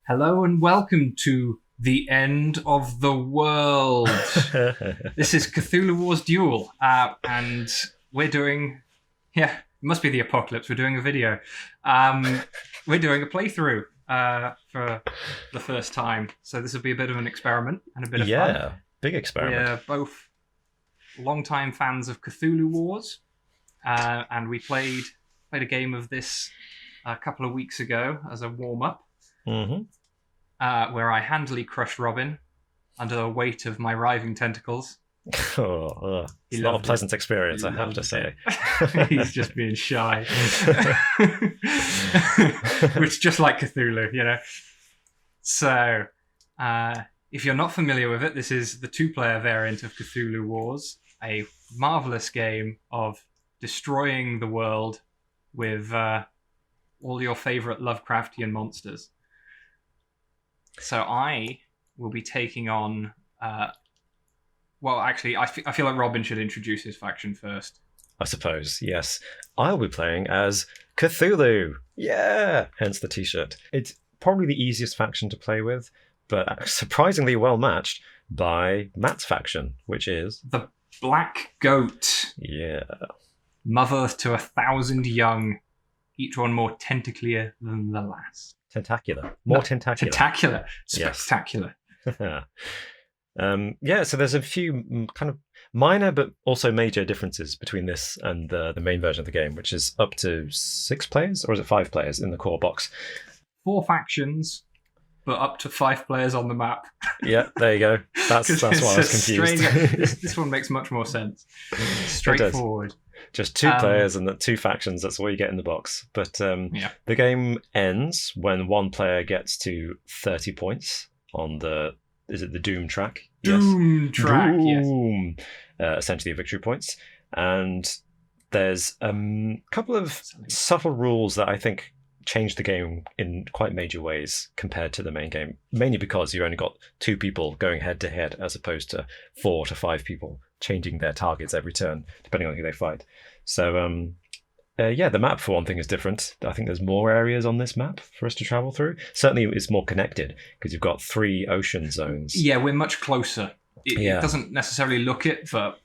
Hello and welcome to the end of the world. This is Cthulhu Wars Duel, and we're doing, it must be the apocalypse. We're doing a video. We're doing a playthrough for the first time, so this will be a bit of an experiment and a bit of fun. Yeah, big experiment. We're both longtime fans of Cthulhu Wars, and we played a game of this a couple of weeks ago as a warm-up. Mm-hmm. Where I handily crushed Robin under the weight of my writhing tentacles. It's not a pleasant experience, I have to say. He's just being shy. Which just like Cthulhu, you know. So, if you're not familiar with it, this is the two-player variant of Cthulhu Wars, a marvelous game of destroying the world with all your favorite Lovecraftian monsters. So I will be taking on... well, actually, I feel like Robin should introduce his faction first. I suppose, yes. I'll be playing as Cthulhu. Yeah! Hence the t-shirt. It's probably the easiest faction to play with, but surprisingly well matched by Matt's faction, which is... the Black Goat. Yeah. Mother to 1,000 young, each one more tentaclier than the last. Tentacular. More tentacular. Tentacular. Spectacular. Yes. So there's a few kind of minor but also major differences between this and the main version of the game, which is up to 6 players, or is it 5 players in the core box? 4 factions, but up to 5 players on the map. Yeah, there you go. That's why I was confused. This one makes much more sense. Straightforward. Just 2 players and 2 factions, that's all you get in the box. But the game ends when one player gets to 30 points on the... Is it the Doom track? Doom track, Doom. Yes. Essentially victory points. And there's a couple of subtle rules that I think change the game in quite major ways compared to the main game. Mainly because you only got 2 people going head to head as opposed to 4 to 5 people changing their targets every turn, depending on who they fight. So, the map, for one thing, is different. I think there's more areas on this map for us to travel through. Certainly, it's more connected, because you've got 3 ocean zones. Yeah, we're much closer. It doesn't necessarily look it, but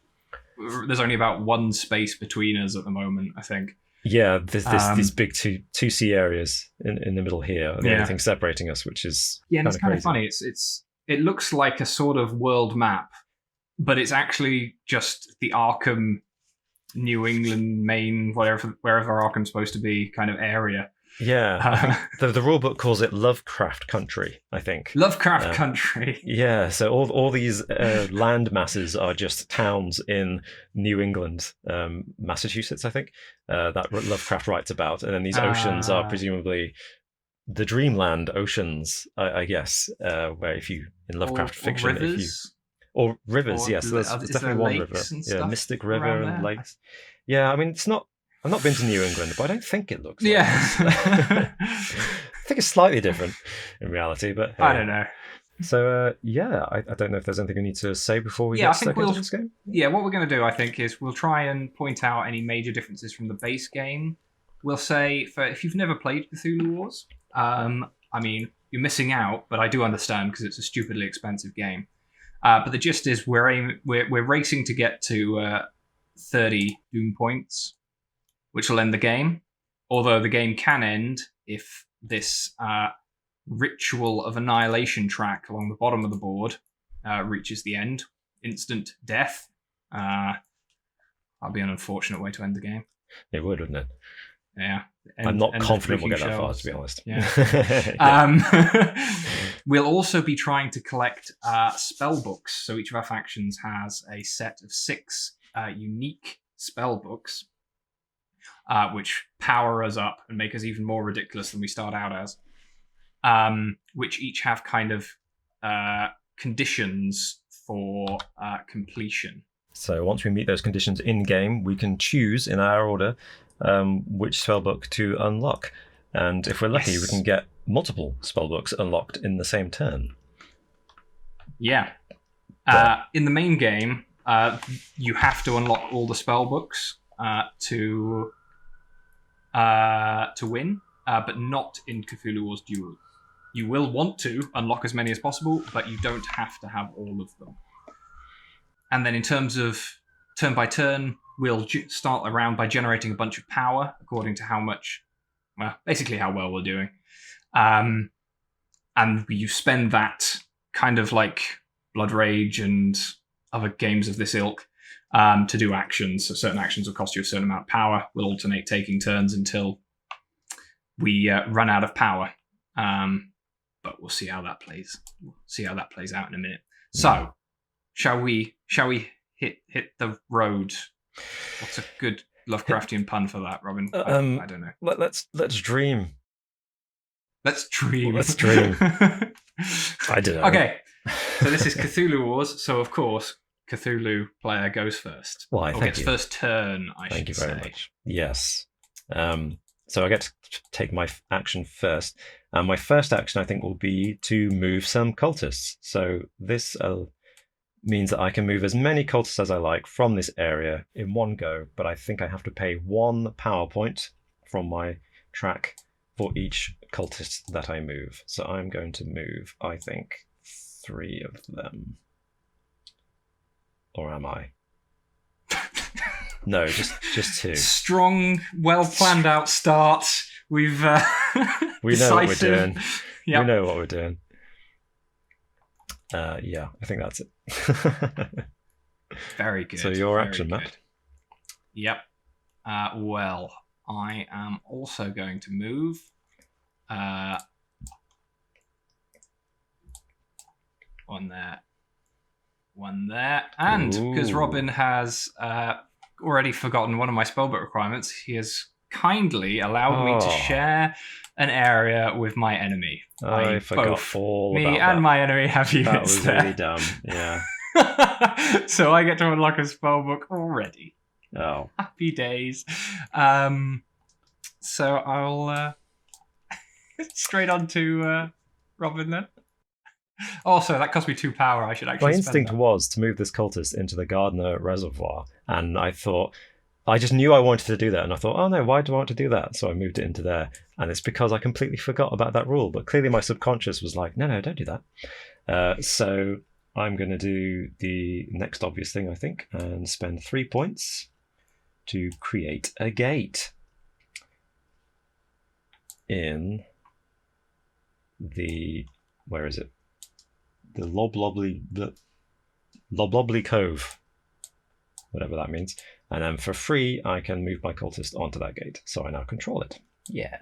there's only about 1 space between us at the moment, I think. Yeah, there's these big 2C areas in the middle here. The only thing separating us, which is and it's kind of funny. It looks like a sort of world map, but it's actually just the Arkham, New England, Maine, wherever Arkham's supposed to be, kind of area. Yeah, the rulebook calls it Lovecraft Country, I think. Lovecraft Country. Yeah, so all these land masses are just towns in New England, Massachusetts, I think, that Lovecraft writes about, and then these oceans are presumably the dreamland oceans, I guess, where if you in Lovecraft fiction, rivers. Or rivers, yes. There's definitely one river. Yeah, Mystic River and lakes. Yeah, I mean, I've not been to New England, but I don't think it looks like this. I think it's slightly different in reality, but... I don't know. So, I don't know if there's anything we need to say before we get stuck into this game. Yeah, what we're going to do, I think, is we'll try and point out any major differences from the base game. We'll say, if you've never played Cthulhu Wars, I mean, you're missing out, but I do understand because it's a stupidly expensive game. But the gist is we're racing to get to 30 Doom points, which will end the game. Although the game can end if this ritual of annihilation track along the bottom of the board reaches the end. Instant death. That'd be an unfortunate way to end the game. It would, wouldn't it? Yeah. I'm not confident we'll get that far, to be honest. Yeah. We'll also be trying to collect spell books. So each of our factions has a set of 6 unique spell books, which power us up and make us even more ridiculous than we start out as, which each have kind of conditions for completion. So once we meet those conditions in-game, we can choose in our order which spellbook to unlock. And if we're lucky, we can get multiple spellbooks unlocked in the same turn. Yeah. In the main game, you have to unlock all the spellbooks to win, but not in Cthulhu Wars Duel. You will want to unlock as many as possible, but you don't have to have all of them. And then in terms of turn by turn, we'll start a round by generating a bunch of power according to how much, well, basically how well we're doing. And you spend that kind of like Blood Rage and other games of this ilk to do actions. So certain actions will cost you a certain amount of power. We'll alternate taking turns until we run out of power. But we'll see how that plays. We'll see how that plays out in a minute. So, shall we hit the road? What's a good Lovecraftian pun for that, Robin? I don't know. Let's dream. Let's dream. Let's dream. I don't know. Okay, so this is Cthulhu Wars. So of course, Cthulhu player goes first. Why? Or gets first turn. Thank you very much. Yes. So I get to take my action first. And my first action, I think, will be to move some cultists. So this means that I can move as many cultists as I like from this area in one go, but I think I have to pay 1 power point from my track for each cultist that I move. So I'm going to move, I think, 3 of them. Or am I? No, just 2. Strong, well planned out start. We've we know what we're doing. Yep. We know what we're doing. Yeah, I think that's it. Very good. So your action, good. Matt. Yep. Well, I am also going to move. One there, and because Robin has already forgotten one of my spellbook requirements, he has kindly allowed me to share an area with my enemy. I forgot all me about and that. my enemy have units That was there. really dumb. Yeah. So I get to unlock a spellbook already. Oh. Happy days. So I'll straight on to Robin then. Also, that cost me 2 power. I should actually. My instinct was to move this cultist into the Gardner Reservoir, and I thought, I just knew I wanted to do that, and I thought, oh no, why do I want to do that? So I moved it into there, and it's because I completely forgot about that rule. But clearly, my subconscious was like, no, don't do that. So I'm going to do the next obvious thing, I think, and spend 3 points to create a gate in the, where is it? The Loblobly Cove, whatever that means. And then for free, I can move my cultist onto that gate. So I now control it. Yeah.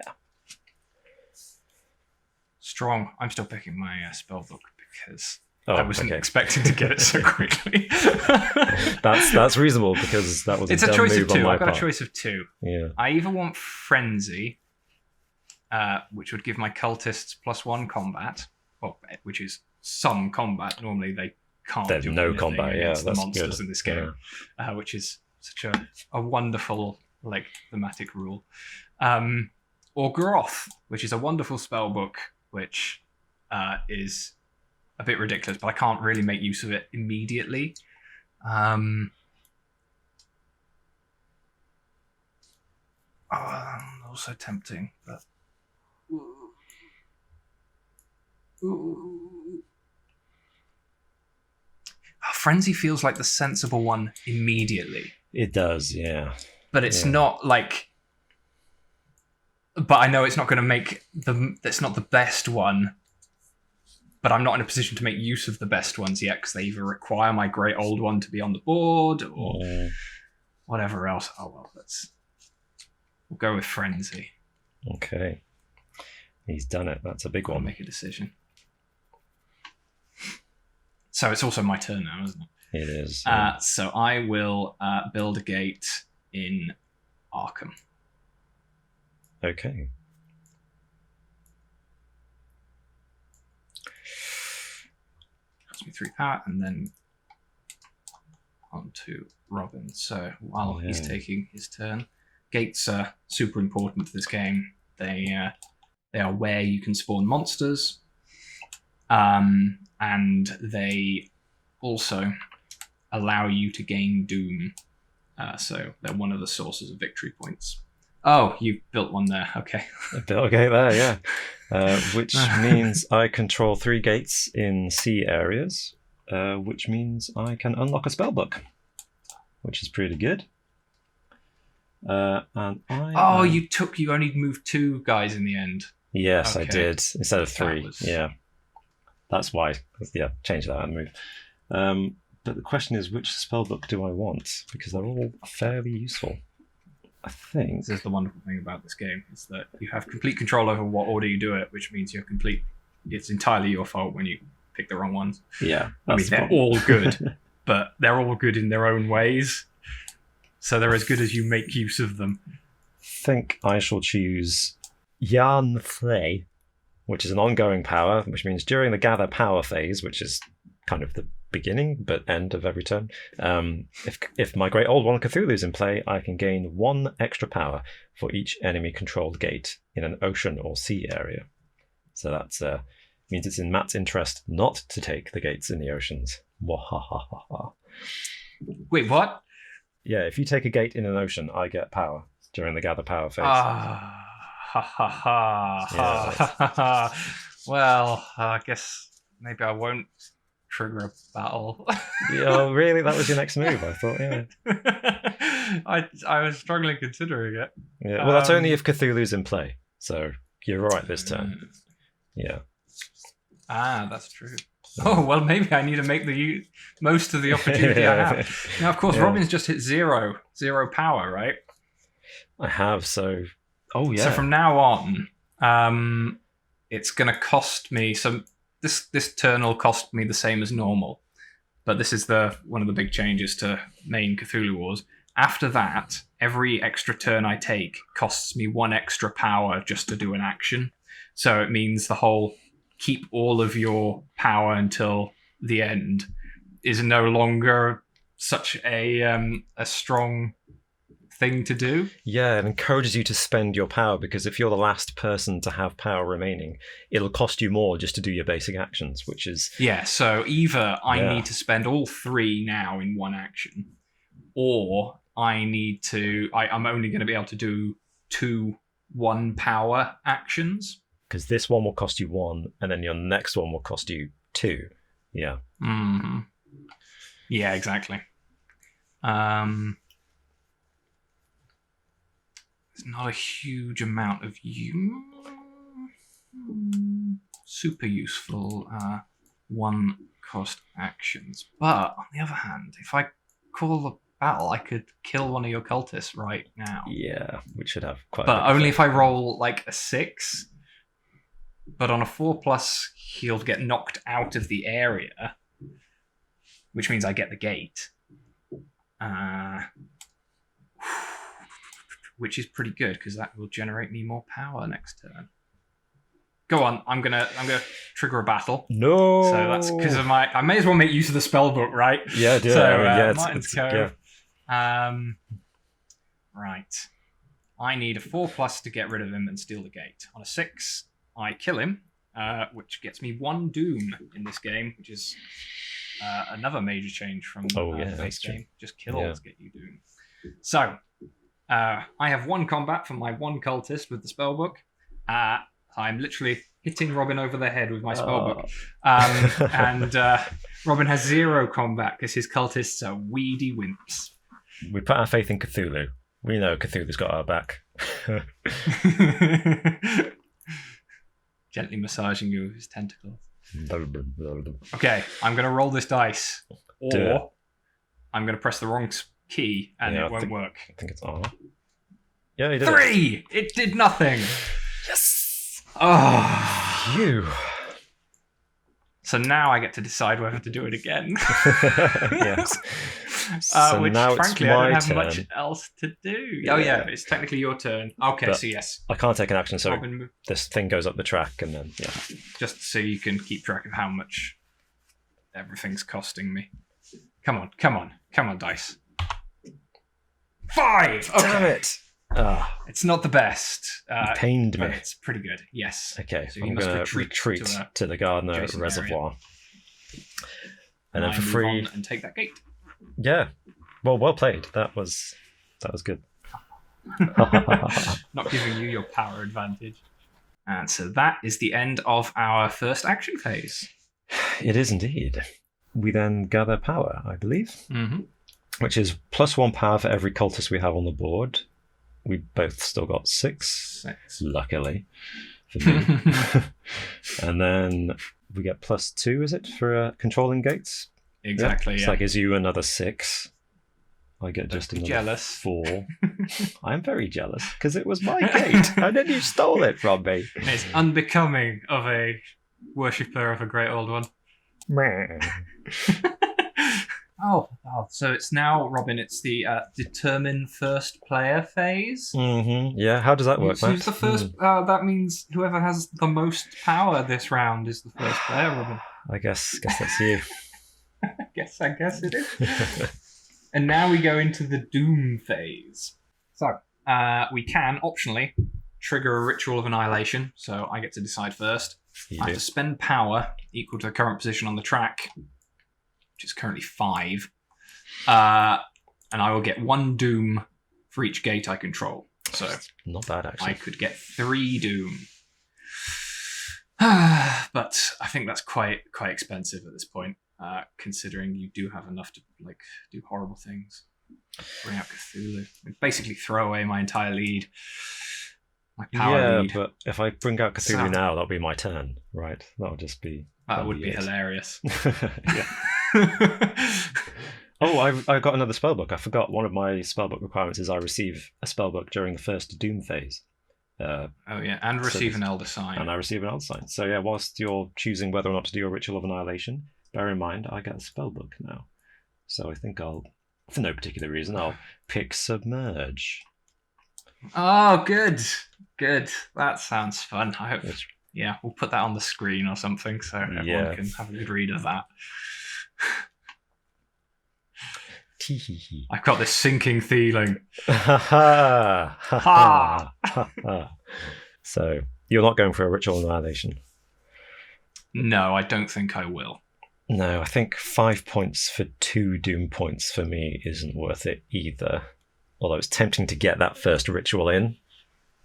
Strong. I'm still picking my spellbook because I wasn't expecting to get it so quickly. That's reasonable because that was a dumb choice move of 2. on my I've got part. a choice of 2. Yeah. I either want Frenzy, which would give my cultists +1 combat, which is some combat. Normally they can't. There's do no anything combat. Yeah, against the that's monsters good. in this game, which is such a wonderful thematic rule. Or Groth, which is a wonderful spell book, which is a bit ridiculous, but I can't really make use of it immediately. Also tempting, but. Frenzy feels like the sensible one immediately. It does, yeah. But it's not like. But I know it's not going to make that's not the best one. But I'm not in a position to make use of the best ones yet because they either require my great old one to be on the board or whatever else. Oh well, we'll go with Frenzy. Okay. He's done it. That's a big one. I'll make a decision. So it's also my turn now, isn't it? It is. So I will build a gate in Arkham. Okay. Cost me 3 power, and then on to Robin. So while he's taking his turn, gates are super important to this game. They are where you can spawn monsters, and they also allow you to gain doom. So they're one of the sources of victory points. Oh, you built one there. Okay. A build gate there, yeah. Which means I control 3 gates in sea areas, which means I can unlock a spellbook, which is pretty good. And you only moved 2 guys in the end. Yes, Okay. I did, instead of 3. was- Yeah. That's why. Yeah, change that and move. But the question is, which spellbook do I want? Because they're all fairly useful. I think. This is the wonderful thing about this game, is that you have complete control over what order you do it, which means it's entirely your fault when you pick the wrong ones. Yeah. I mean, they're all good, but they're all good in their own ways. So they're as good as you make use of them. I think I shall choose Yarn Flay, which is an ongoing power, which means during the gather power phase, which is kind of the beginning but end of every turn, if my Great Old One Cthulhu's in play, I can gain 1 extra power for each enemy controlled gate in an ocean or sea area. So that means it's in Matt's interest not to take the gates in the oceans. Wahahaha. Wait, what? Yeah, if you take a gate in an ocean, I get power during the gather power phase. Ha ha ha ha ha ha. Well, I guess maybe I won't trigger a battle. Yeah, really? That was your next move, I thought, yeah. I was struggling considering it. Yeah, well, that's only if Cthulhu's in play, so you're right this turn. Yeah. That's true. Oh, well, maybe I need to make the most of the opportunity I have. Now, of course, Robin's just hit zero power, right? I have, so... Oh, yeah. So from now on, it's going to cost me some... This turn will cost me the same as normal, but this is one of the big changes to main Cthulhu Wars. After that, every extra turn I take costs me 1 extra power just to do an action. So it means the whole keep all of your power until the end is no longer such a strong thing to do. Yeah, it encourages you to spend your power, because if you're the last person to have power remaining, it'll cost you more just to do your basic actions, which is... Yeah, so either I need to spend all 3 now in 1 action, or I'm only going to be able to do 2 1-power actions. Because this one will cost you 1, and then your next one will cost you 2. Yeah. Mm-hmm. Yeah, exactly. There's not a huge amount of super useful 1-cost actions. But on the other hand, if I call a battle, I could kill one of your cultists right now. Yeah, which should have quite... But only if I roll like a 6. But on a 4+, he'll get knocked out of the area, which means I get the gate. Which is pretty good, because that will generate me more power next turn. Go on, I'm gonna trigger a battle. No! So that's because of I may as well make use of the spellbook, right? Yeah, do it. So, Martin's Cove. Yeah. Right. I need a 4+ to get rid of him and steal the gate. On a 6, I kill him, which gets me 1 doom in this game, which is another major change from the base game. Just kills get you doom. So, I have 1 combat from my 1 cultist with the spellbook. I'm literally hitting Robin over the head with my spellbook. And Robin has 0 combat because his cultists are weedy wimps. We put our faith in Cthulhu. We know Cthulhu's got our back. Gently massaging you with his tentacles. Okay, I'm going to roll this dice. Or I'm going to press the wrong key and it won't work. I think it's R. Yeah, you did 3! It did nothing! Yes! Oh, You. So now I get to decide whether to do it again. Yes. So which, now frankly, it's my I don't have turn. much else to do. Oh, yeah, it's technically your turn. Okay, But so yes. I can't take an action, so Robin, this thing goes up the track, and then, yeah. just so you can keep track of how much everything's costing me. Come on, dice. 5! Okay. Damn it! It's not the best. Pained me. But it's pretty good, yes. Okay, So you I'm must going to retreat to the Gardner adjacent Reservoir. And then I for move free... on and take that gate. Yeah. Well played. That was good. Not giving you your power advantage. And so that is the end of our first action phase. It is indeed. We then gather power, I believe, Mm-hmm. which is +1 power for every cultist we have on the board. We both still got 6, luckily for me. And then we get +2, is it, for controlling gates? Exactly, So that gives you another 6. I get just another jealous. 4. I'm very jealous, because it was my gate, and then you stole it from me. It's unbecoming of a worshipper of a great old one. Oh, so it's now, Robin, it's the determine first player phase. Mm-hmm. Yeah, how does that work, Matt? Who's the first? That means whoever has the most power this round is the first player, Robin. I guess that's you. I guess it is. And now we go into the Doom phase. So, we can, optionally, trigger a Ritual of Annihilation, so I get to decide first. I have to spend power equal to the current position on the track, which is currently 5. And I will get 1 Doom for each gate I control. So, not bad, actually. I could get 3 Doom. But I think that's quite expensive at this point. Considering you do have enough to do horrible things, bring out Cthulhu, basically throw away my entire lead, my power lead. But if I bring out Cthulhu now, that'll be my turn, right? That'll just be that would be hilarious. Oh, I got another spellbook. I forgot one of my spellbook requirements is I receive a spellbook during the first Doom phase. And receive an Elder Sign. And I receive an Elder Sign. So yeah, whilst you're choosing whether or not to do a Ritual of Annihilation, bear in mind, I get a spellbook now. So I think I'll, for no particular reason, I'll pick Submerge. Oh, good. That sounds fun. I hope. Yeah, we'll put that on the screen or something so everyone can have a good read of that. I've got this sinking feeling. So you're not going for a Ritual of Annihilation? No, I don't think I will. No, I think 5 points for 2 Doom points for me isn't worth it either. Although it's tempting to get that first ritual in,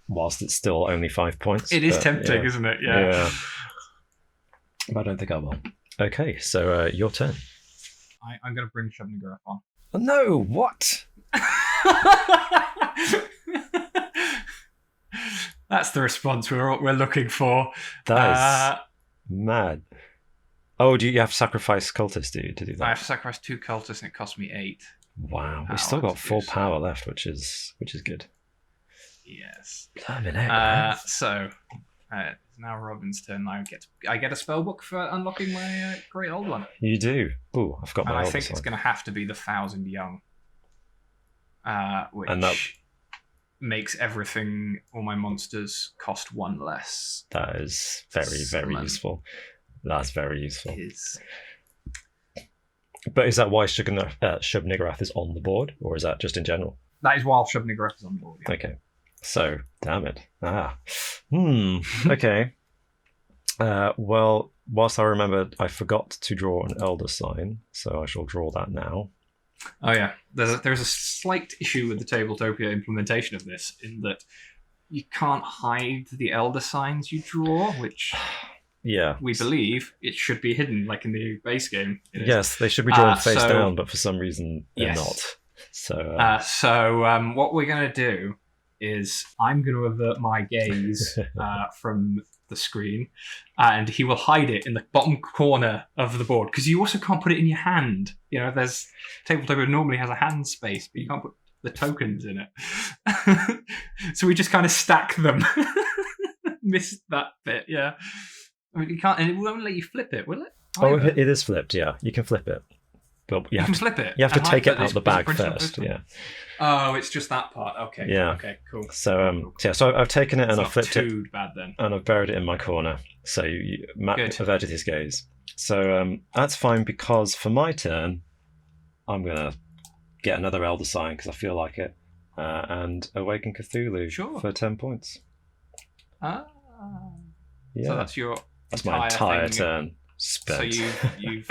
whilst it's still only 5 points. It is tempting, isn't it? Yeah. But I don't think I will. Okay, so your turn. I'm going to bring Shubnigar up on. Oh, no, what? That's the response we're looking for. That is mad. Oh, do you have to sacrifice cultists to do that? I have to sacrifice 2 cultists and it costs me 8. Wow, we've still got 4 power left, which is good. Yes. So it's now Robin's turn. I get a spellbook for unlocking my great old one. You do. Ooh, I've got my. And I think it's going to have to be the 1,000 Young, which makes everything, all my monsters, cost 1 less. That is very useful. That's very useful. It is. But is that why Shub-Niggurath is on the board, or is that just in general? That is while Shub-Niggurath is on the board. Yeah. Okay. So, damn it. Okay. Well, whilst I remembered, I forgot to draw an Elder Sign, so I shall draw that now. Oh yeah, there's a slight issue with the Tabletopia implementation of this, in that you can't hide the Elder Signs you draw, which... Yeah, we believe it should be hidden, like in the base game. Yes, they should be drawn face down, but for some reason they're not. So, what we're going to do is I'm going to avert my gaze from the screen, and he will hide it in the bottom corner of the board, because you also can't put it in your hand. You know, there's Tabletop normally has a hand space, but you can't put the tokens in it. So we just kind of stack them. Missed that bit, yeah. I mean, you can't, and it won't let you flip it, will it? It is flipped, yeah. You can flip it. But you can flip it. You have to take it out of the bag first, yeah. Oh, it's just that part. Okay. Yeah. Okay, cool. So, so I've taken it and I've flipped it. Too bad then. And I've buried it in my corner. So Matt averted his gaze. So that's fine, because for my turn, I'm going to get another Elder Sign because I feel like it. And Awaken Cthulhu for 10 points. Yeah. So that's my entire turn spent. So you've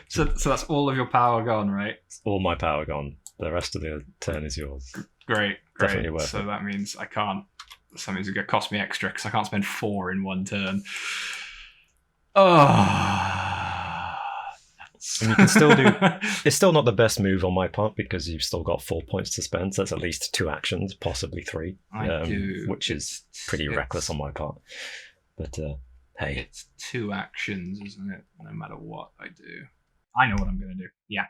so that's all of your power gone, right? All my power gone. The rest of the turn is yours. Great. Definitely worth So it. that means I can't. That means it's going to cost me extra because I can't spend 4 in one turn. Oh. And you can still do. It's still not the best move on my part because you've still got 4 points to spend. So that's at least 2 actions, possibly 3, which is pretty reckless on my part. But hey, it's 2 actions, isn't it? No matter what I do, I know what I'm going to do. Yeah,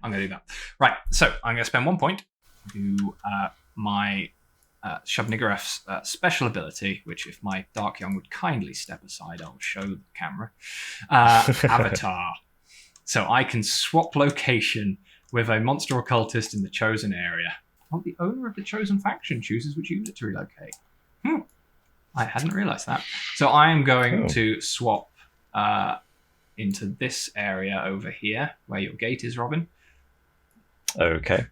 I'm going to do that. Right. So I'm going to spend 1 point to my Shub-Niggurath's special ability, which, if my Dark Young would kindly step aside, I'll show the camera. Avatar. So I can swap location with a monster or cultist in the chosen area. Well, the owner of the chosen faction chooses which unit to relocate. I hadn't realised that. So I am going to swap into this area over here, where your gate is, Robin. Okay.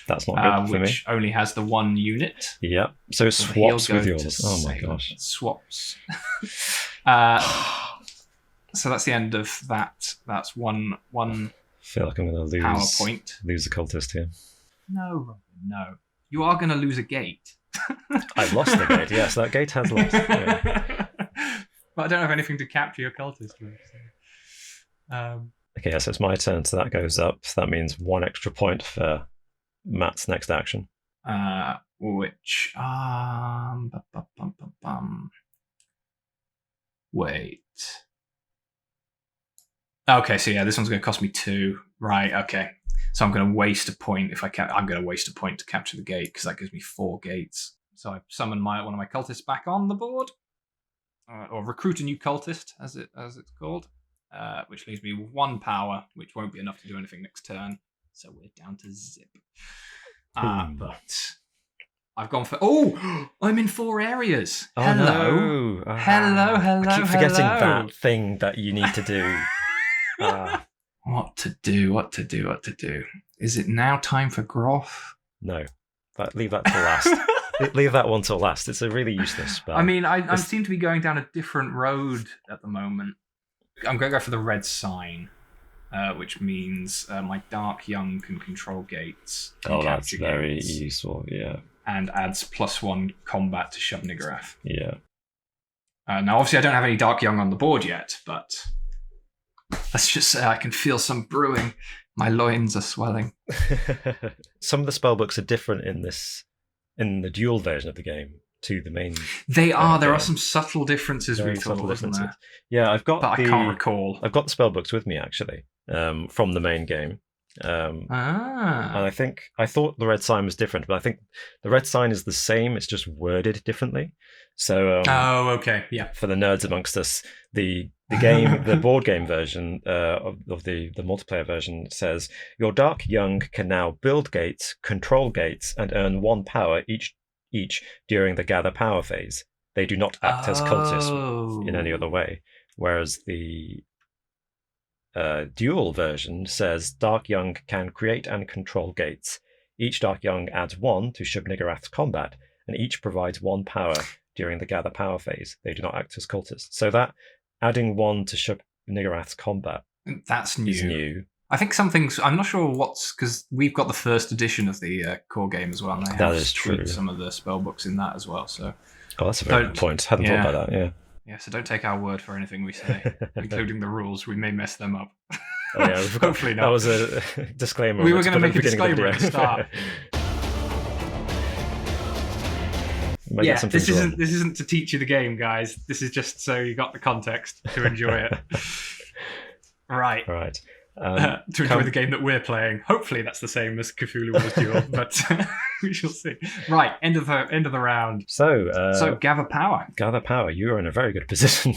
That's not good for me. Which only has the 1 unit. Yep. So it swaps with yours. Oh my gosh. It swaps. So that's the end of that. That's one I feel like I'm going to power point. Lose a cultist here. No, Robin, no. You are going to lose a gate. I've lost the gate. Yes, that gate has lost. Yeah. But I don't have anything to capture your cultist with. So. Okay, so it's my turn. So that goes up. So that means 1 extra point for Matt's next action. Which wait. Okay, so yeah, this one's going to cost me 2. Right, okay. So I'm going to waste a point if I'm going to waste a point to capture the gate because that gives me 4 gates. So I summon one of my cultists back on the board, or recruit a new cultist, as it's called, which leaves me with 1 power, which won't be enough to do anything next turn. So we're down to zip. But I've gone for... Oh! I'm in 4 areas. Oh, hello. No. Hello. I keep forgetting that thing that you need to do. What to do? Is it now time for Groff? No. But leave that till last. Leave that one till last. It's a really useless spell. I mean, I seem to be going down a different road at the moment. I'm going to go for the red sign. Which means my Dark Young can control gates. Oh, that's very useful, yeah. And adds +1 combat to Shub-Niggurath. Yeah. Now, obviously, I don't have any Dark Young on the board yet, but let's just say I can feel some brewing. My loins are swelling. Some of the spellbooks are different in the dual version of the game to the main. They are. There are some subtle differences we thought, wasn't there? Yeah, I can't recall. I've got the spellbooks with me actually, from the main game. And I thought the red sign was different, but I think the red sign is the same. It's just worded differently. So. Okay, yeah. For the nerds amongst us, the game, the board game version of the multiplayer version says your Dark Young can now build gates, control gates, and earn 1 power each during the gather power phase. They do not act as cultists in any other way. Whereas the dual version says Dark Young can create and control gates. Each Dark Young adds 1 to Shub-Niggurath's combat, and each provides 1 power during the gather power phase. They do not act as cultists. So that adding 1 to Shub-Niggurath's combat is new. I think I'm not sure because we've got the first edition of the core game as well, and they have tweaked some of the spell books in that as well. So, that's a very good point. Hadn't thought about that. Yeah. Yeah. So don't take our word for anything we say, including the rules. We may mess them up. Oh, yeah, hopefully not. That was a disclaimer. We were going to make a disclaimer at the start. This isn't to teach you the game, guys. This is just so you got the context to enjoy it. Right. To enjoy the game that we're playing. Hopefully that's the same as Cthulhu Wars Duel, but we shall see. Right, end of the round. So gather power. Gather power. You are in a very good position.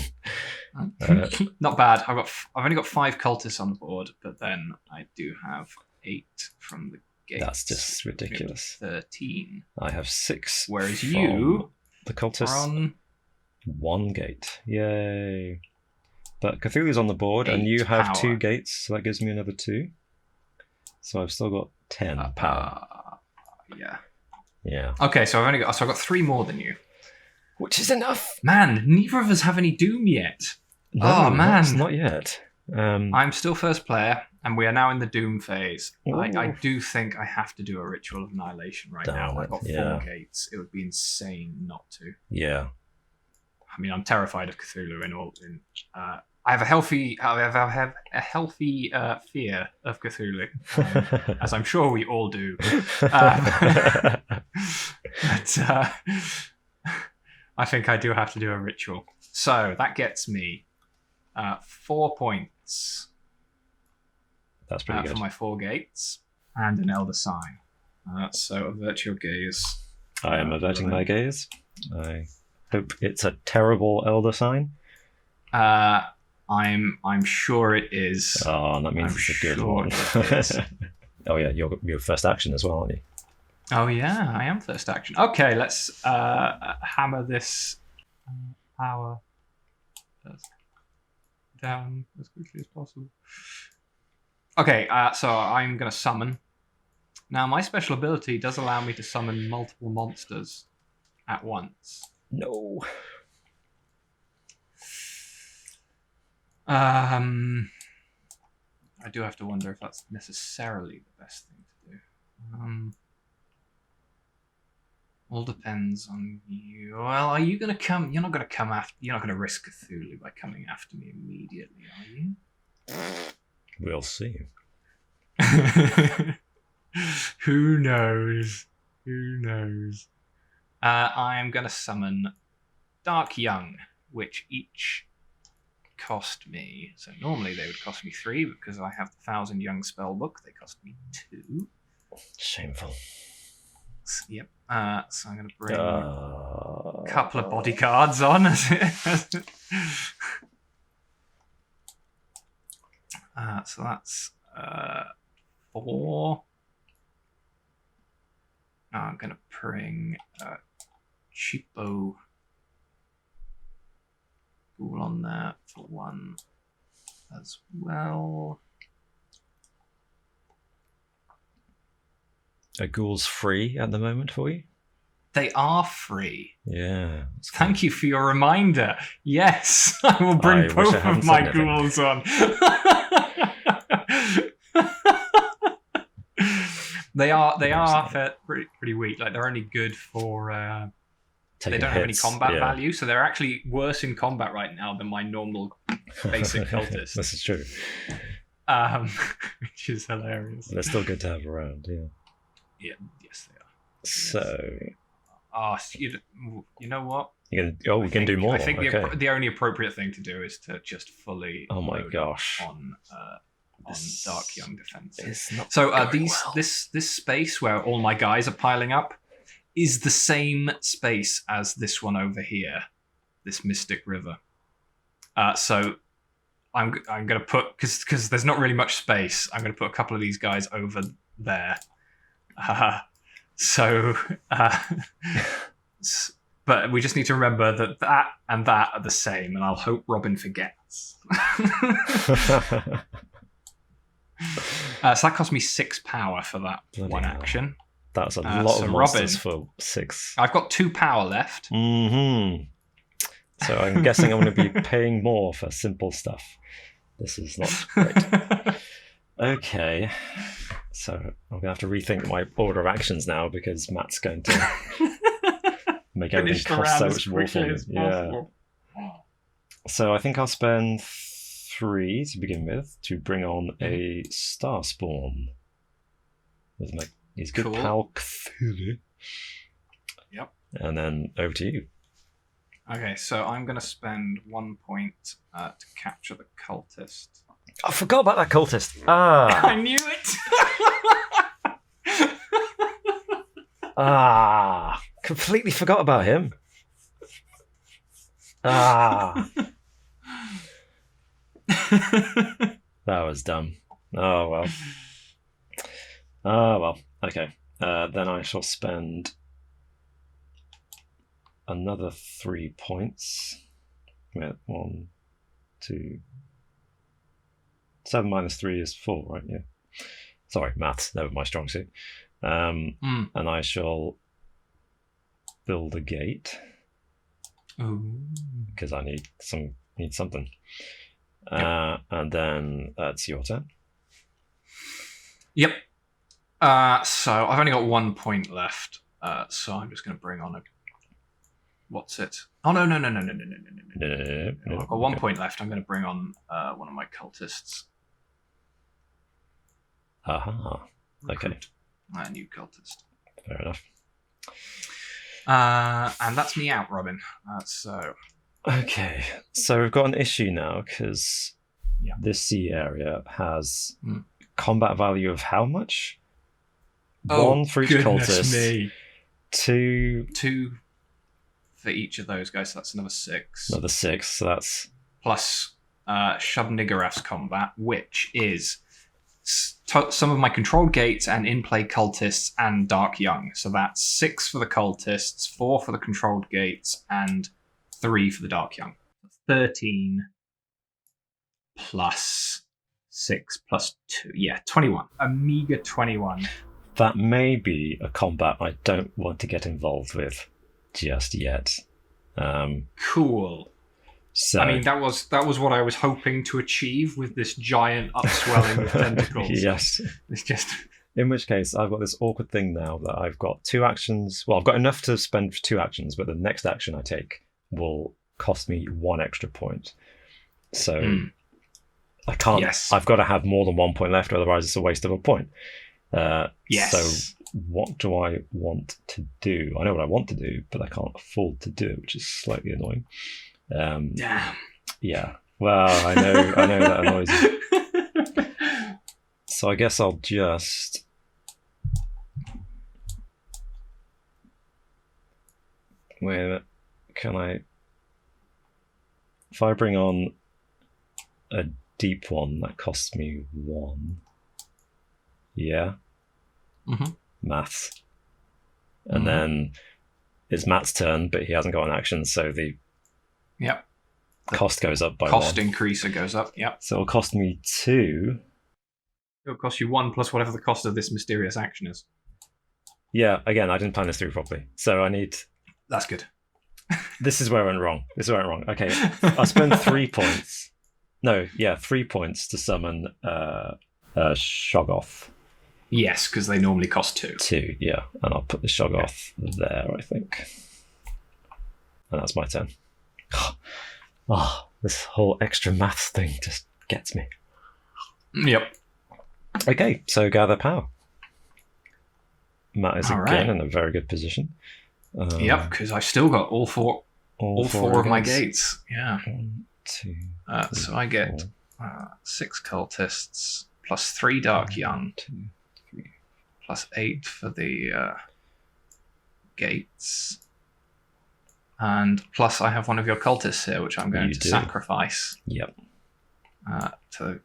Not bad. I've only got 5 cultists on the board, but then I do have 8 from the gate. That's just ridiculous. 13. I have 6. Whereas you, the cultists, are on 1 gate. Yay! But Cthulhu's on the board, and you have power. 2 gates, so that gives me another 2. So I've still got 10 power. Yeah. Okay, so I've got 3 more than you, which is enough. Man, neither of us have any Doom yet. No, man, not yet. I'm still first player. And we are now in the Doom phase. I Ooh. do think I have to do a Ritual of Annihilation right now. Darn I've it, got 4 yeah. gates. It would be insane not to. Yeah. I mean, I'm terrified of Cthulhu. I have a healthy fear of Cthulhu, as I'm sure we all do. But I think I do have to do a ritual. So that gets me 4 points. That's pretty good. For my 4 gates and an Elder Sign. So avert your gaze. I am averting my gaze. I hope it's a terrible Elder Sign. I'm sure it is. Oh, that means it's a good one. Oh yeah, you're first action as well, aren't you? Oh yeah, I am first action. Okay, let's hammer this power down as quickly as possible. Okay, so I'm going to summon. Now, my special ability does allow me to summon multiple monsters at once. No. I do have to wonder if that's necessarily the best thing to do. All depends on you. Well, are you going to come? You're not going to come after. You're not going to risk Cthulhu by coming after me immediately, are you? We'll see. Who knows? Who knows? I am going to summon Dark Young, which each cost me. So normally they would cost me 3, but because I have the 1000 Young spellbook, they cost me 2. Shameful. Yep. So I'm going to bring a couple of bodyguards on. So that's 4. I'm going to bring Cheapo Ghoul on there for 1 as well. Are ghouls free at the moment for you? They are free. Yeah. Thank you for your reminder. Yes, I will bring both of my ghouls on. They are pretty weak. Like they're only good for. They don't have any combat value, so they're actually worse in combat right now than my normal basic cultist. This is true. Which is hilarious. They're still good to have around. Yeah. Yeah. Yes, they are. So. You know what? We can do more. I think the only appropriate thing to do is to just fully. Oh my gosh. On Dark Young defenses. So this space where all my guys are piling up is the same space as this one over here, this Mystic River. So I'm going to put, because there's not really much space, I'm going to put a couple of these guys over there. But we just need to remember that and that are the same, and I'll hope Robin forgets. So that cost me 6 power for that one action. That's a lot of monsters for 6. I've got 2 power left. Mm-hmm. So I'm guessing I'm going to be paying more for simple stuff. This is not great. Okay. So I'm going to have to rethink my order of actions now because Matt's going to make everything cost so much more for me. Yeah. So I think I'll spend 3 to begin with to bring on a Starspawn with his good pal Cthulhu. Yep. And then over to you. Okay, so I'm going to spend 1 point to capture the cultist. I forgot about that cultist. I knew it. Completely forgot about him. That was dumb. Oh well. Okay. Then I shall spend another 3 points. 1, 2. 7 minus 3 is 4, right? Yeah. Sorry, maths, never my strong suit. And I shall build a gate. Because I need something. Yep. And then that's your turn. Yep. So I've only got 1 point left. So I'm just going to bring on a. What's it? Oh no no no no no no no no no! No, I've got 1 point left. I'm going to bring on one of my cultists. Aha. Okay. Recruit a new cultist. Fair enough. And that's me out, Robin. So. Okay, so we've got an issue now because Yeah. this sea area has combat value of how much? Oh, 1 for each cultist. Me. 2 for each of those guys. So that's another 6. Another 6. So that's plus Shub Niggurath's combat, which is some of my controlled gates and in-play cultists and Dark Young. So that's 6 for the cultists, 4 for the controlled gates, and 3 for the Dark Young. 13 plus 6 plus 2. Yeah, 21. A meager 21. that may be a combat I don't want to get involved with just yet. Cool. So I mean, that was what I was hoping to achieve with this giant upswelling of tentacles. Yes. It's just. In which case, I've got this awkward thing now that I've got 2 actions. Well, I've got enough to spend for 2 actions, but the next action I take will cost me 1 extra point. So I can't. Yes. I've got to have more than 1 point left, otherwise it's a waste of a point. Yes. So what do I want to do? I know what I want to do, but I can't afford to do it, which is slightly annoying. Damn. Yeah. Well, I know that annoys you. So I guess I'll just. Wait a minute. Can I? If I bring on a deep one, that costs me 1. Yeah. Maths. And then it's Matt's turn, but he hasn't got an action, so the cost goes up by 1. Cost increaser goes up, yep. So it'll cost me 2. It'll cost you 1 plus whatever the cost of this mysterious action is. Yeah, again, I didn't plan this through properly. So I need... That's good. This is where I went wrong. Okay, I spend 3 points. No, yeah, 3 points to summon Shoggoth. Yes, because they normally cost 2. 2, yeah. And I'll put the Shoggoth there, I think. And that's my turn. Oh, this whole extra maths thing just gets me. Yep. Okay, so gather power. Matt is All again right. in a very good position. Yep, because I've still got all four of my gates. Yeah. 1, 2. So I get 6 cultists plus 3 Dark Young 2, 3. plus 8 for the gates. And plus I have one of your cultists here, which I'm going to sacrifice. Yep. To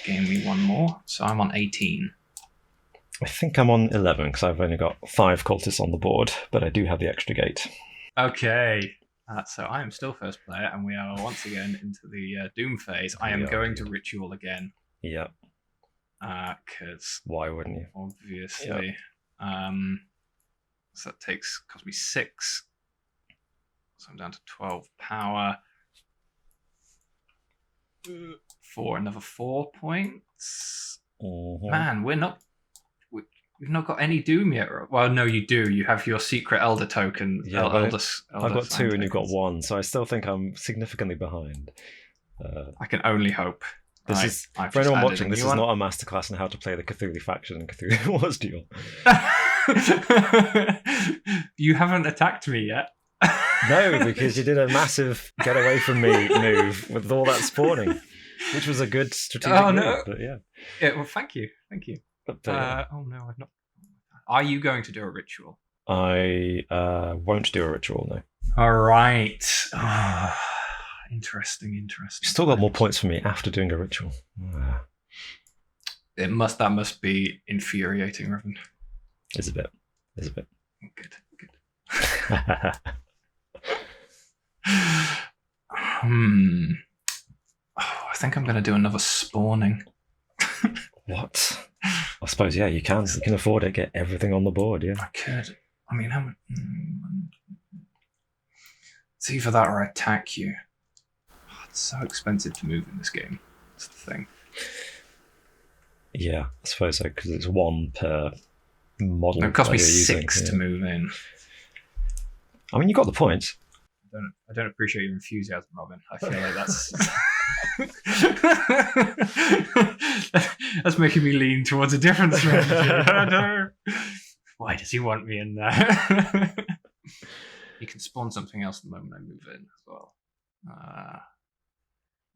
gain me 1 more. So I'm on 18. I think I'm on 11 because I've only got 5 cultists on the board, but I do have the extra gate. Okay. So I am still first player, and we are once again into the Doom phase. I am going to Ritual again. Yep. Because why wouldn't you? Obviously. Yep. So that cost me 6. So I'm down to 12 power. For another 4 points. Man, we've not got any Doom yet. Well, no, you do. You have your secret Elder token. Yeah, Elder I've got 2 and you've got tokens. 1, so I still think I'm significantly behind. I can only hope. This is for anyone watching. This is not a masterclass on how to play the Cthulhu faction in Cthulhu Wars Duel. You haven't attacked me yet. No, because you did a massive get away from me move with all that spawning, which was a good strategic move. No. But yeah. Well, thank you. But, oh no, I've not. Are you going to do a ritual? I won't do a ritual, no. All right. Interesting. You still got more points for me after doing a ritual. That must be infuriating, Reverend. It's a bit. Good. I think I'm going to do another spawning. What? I suppose, yeah, you can. You can afford it. Get everything on the board, yeah. I could. I mean, how much? It's either that or I attack you. It's so expensive to move in this game. That's the thing. Yeah, I suppose so, because it's one per model. It cost me that you're using, 6 to move in. I mean, you got the point. I don't appreciate your enthusiasm, Robin. I feel like that's making me lean towards a different strategy. Why does he want me in there? You can spawn something else the moment I move in as well.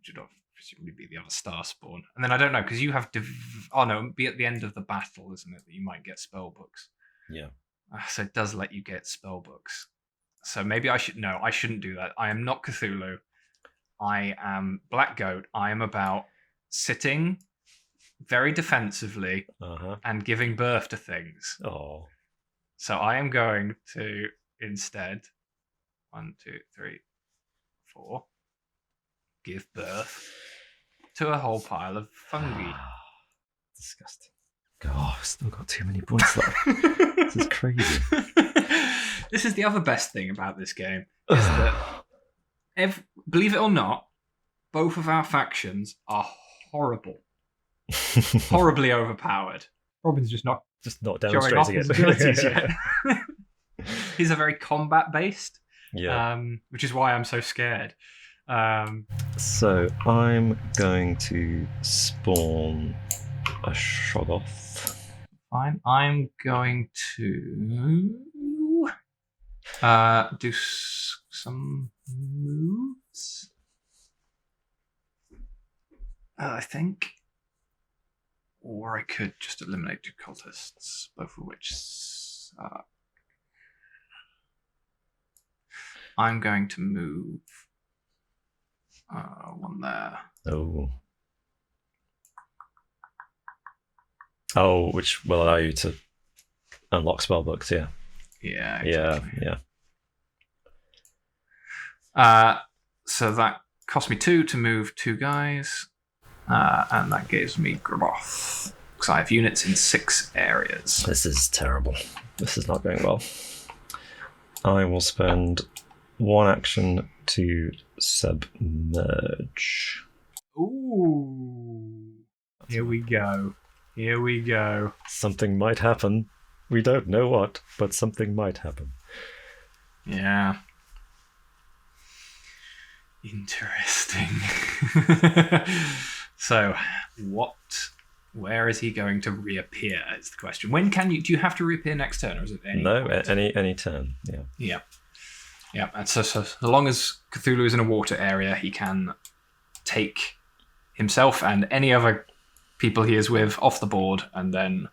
Should presumably be the other star spawn. And then I don't know, because you have oh no, it'd be at the end of the battle, isn't it, that you might get spell books. Yeah. So it does let you get spell books. So maybe I shouldn't do that. I am not Cthulhu. I am Black Goat. I am about sitting very defensively and giving birth to things. Oh. So I am going to instead 1, 2, 3, 4 give birth to a whole pile of fungi. Disgusting. God, I've still got too many points left. This is crazy. This is the other best thing about this game, is that, believe it or not, both of our factions are horrible. Horribly overpowered. Robin's just not demonstrating his abilities yet. He's a very combat-based, which is why I'm so scared. So I'm going to spawn a Shoggoth. Fine. I'm going to do some moves. I think. Or I could just eliminate 2 cultists, both of which suck. I'm going to move one there. Oh, which will allow you to unlock spellbooks, yeah. Yeah, exactly. Yeah. So that cost me 2 to move 2 guys, and that gives me Groth, because I have units in 6 areas. This is terrible. This is not going well. I will spend 1 action to submerge. Ooh. Here we go. Here we go. Something might happen. We don't know what, but something might happen. Yeah. Interesting. So, where is he going to reappear is the question. Do you have to reappear next turn, or is it any point? any turn, yeah. Yeah, and so long as Cthulhu is in a water area, he can take himself and any other people he is with off the board and then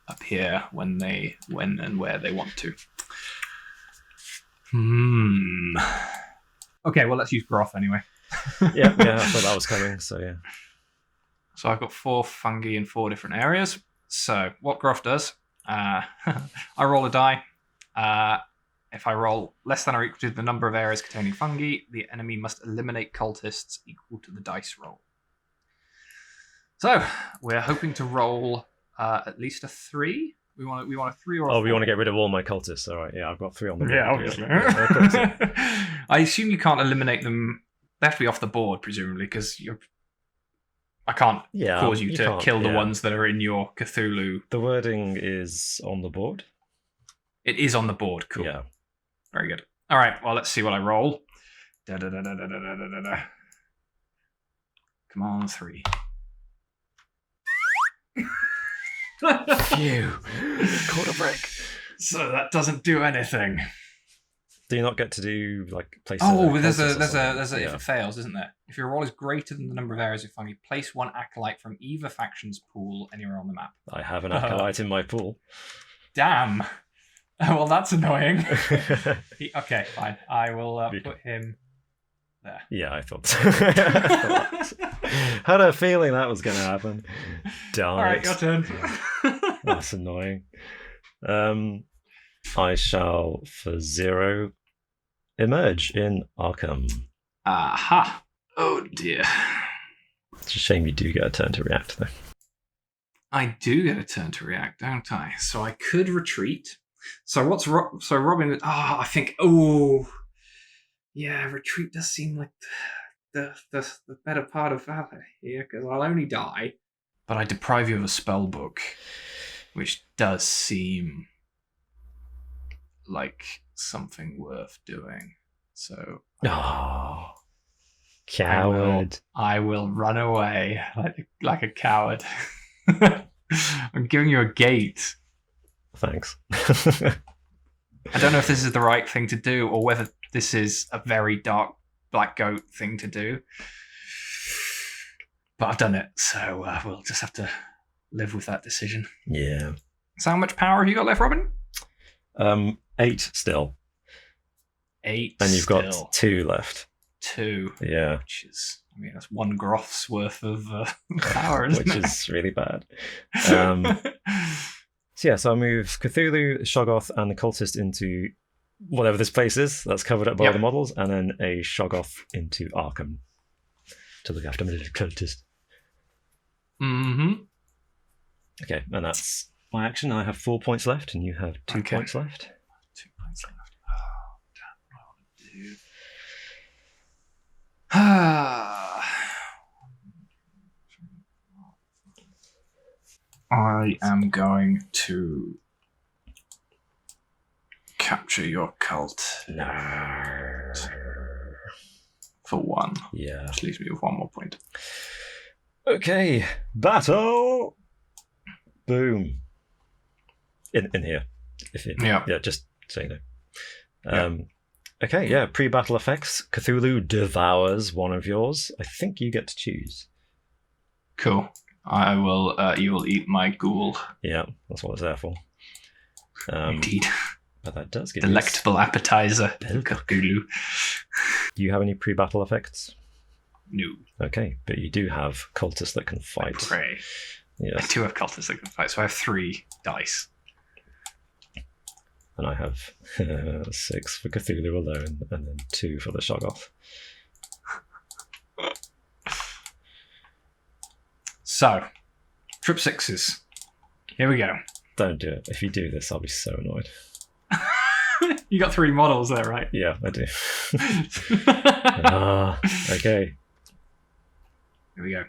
appear when and where they want to. Okay, well, let's use Groth anyway. yeah, I thought that was coming, so yeah. So I've got 4 fungi in 4 different areas. So what Groth does, I roll a die. If I roll less than or equal to the number of areas containing fungi, the enemy must eliminate cultists equal to the dice roll. So we're hoping to roll at least a 3. We want a 3 or a 4. We want to get rid of all my cultists. All right, yeah, I've got 3 on the board. Yeah, obviously. I assume you can't eliminate them. They have to be off the board, presumably, because I can't cause you to kill the ones that are in your Cthulhu. The wording is on the board. It is on the board. Cool. Yeah. Very good. All right. Well, let's see what I roll. Come on, 3. Phew. Caught a break. So that doesn't do anything. Do you not get to do place? There's a if it fails, isn't there? If your roll is greater than the number of areas of fungi, place 1 acolyte from either faction's pool anywhere on the map. I have an acolyte in my pool. Damn. Well, that's annoying. Okay, fine. I will put him there. Yeah, I thought so. Had a feeling that was going to happen. Darn All right, your turn. That's annoying. I shall, for 0, emerge in Arkham. Aha. Oh, dear. It's a shame you do get a turn to react, though. I do get a turn to react, don't I? So I could retreat. So Robin... I think... Oh... Yeah, retreat does seem like the better part of valor here, because I'll only die, but I deprive you of a spell book, which does seem like something worth doing. So Oh, coward. I will run away like a coward. I'm giving you a gate. Thanks. I don't know if this is the right thing to do or whether this is a very dark black goat thing to do. But I've done it, so we'll just have to live with that decision. Yeah. So how much power have you got left, Robin? 8 still. 8 And you've still. got 2 left. 2. Yeah. Which is, I mean, that's 1 Groth's worth of power, isn't Which it? is really bad. So I'll move Cthulhu, Shoggoth, and the cultist into whatever this place is that's covered up by all the models, and then a Shoggoth into Arkham to look after the cultist. Mm-hmm. Okay, and that's my action. I have 4 points left, and you have 2 points left. 2 points left. Oh, damn, what I want to do. I am going to capture your cult. No. For 1. Yeah. Which leaves me with 1 more point. Okay, battle. Boom. In here. Yeah, just so you know. Okay, yeah, pre-battle effects. Cthulhu devours one of yours. I think you get to choose. Cool. I will. You will eat my ghoul. Yeah, that's what it's there for. Indeed. But that does get delectable appetizer. Cthulhu. Do you have any pre-battle effects? No. Okay, but you do have cultists that can fight. Pray. Yes. I do have cultists that can fight, so I have 3 dice. And I have 6 for Cthulhu alone, and then 2 for the Shoggoth. So, trip 6s. Here we go. Don't do it. If you do this, I'll be so annoyed. You got 3 models there, right? Yeah, I do. Okay. Here we go.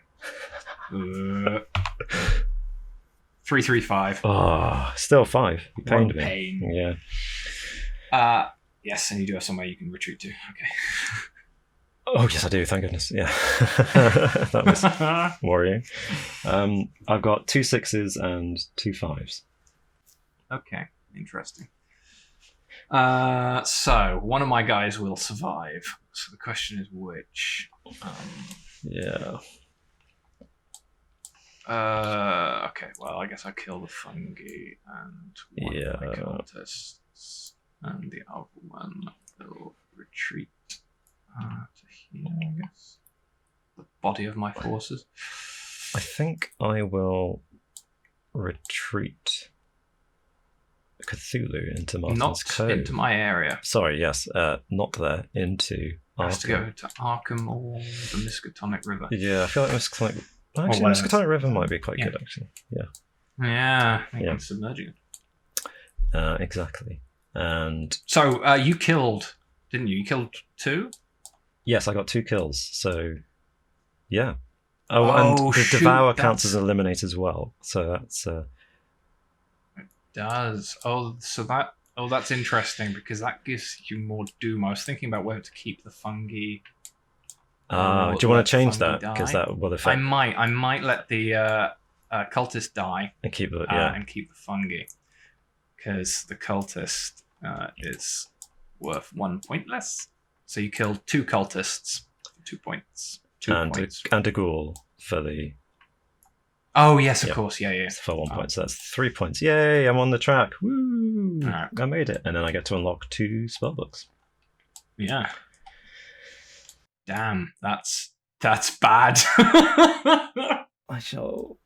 3, 3, 5. Oh, still 5. You pained me. Pain. Yeah. Yes, and you do have somewhere you can retreat to. Okay. Oh, yes, I do. Thank goodness. Yeah. That was worrying. I've got 2 6s and 2 5s. Okay, interesting. So, one of my guys will survive. So the question is which. Yeah. Okay, well, I guess I kill the fungi and one of my cultists, and the other one will retreat to here, I guess. The body of my forces. I think I will retreat Cthulhu into Martin's Cove. Not into my area. Sorry, yes, not there, into Arkham. Has to go to Arkham or the Miskatonic River. Yeah, I feel like Miskatonic... Actually, Miskatonic River might be quite good, actually. Yeah. Yeah, I think submerging it. Exactly. And... So, you killed, didn't you? You killed 2? Yes, I got 2 kills, so... Yeah. And the Devour counts as an eliminate as well, so that's... It does. That's interesting, because that gives you more doom. I was thinking about whether to keep the fungi... do you want to change that? Because that will affect... I might let the cultist die and keep the and keep the fungi, because the cultist is worth 1 point less. So you killed 2 cultists, 2 points, 2 points, and a ghoul for the... Oh yes, of course, yeah. For 1 point, so that's 3 points. Yay! I'm on the track. Woo! Right. I made it, and then I get to unlock 2 spellbooks. Yeah. Damn, that's bad. I shall,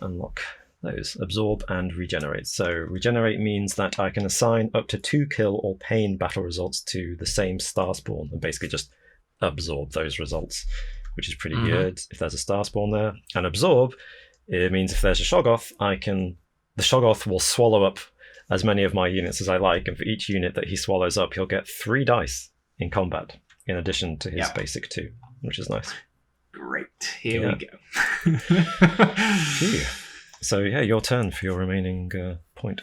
unlock those. Absorb and regenerate. So regenerate means that I can assign up to 2 kill or pain battle results to the same star spawn and basically just absorb those results, which is pretty good if there's a star spawn there. And absorb, it means if there's a Shoggoth, the Shoggoth will swallow up as many of my units as I like, and for each unit that he swallows up, he'll get 3 dice in combat, in addition to his basic 2, which is nice. Great. Here Yeah. we go. Phew. So yeah, your turn for your remaining point.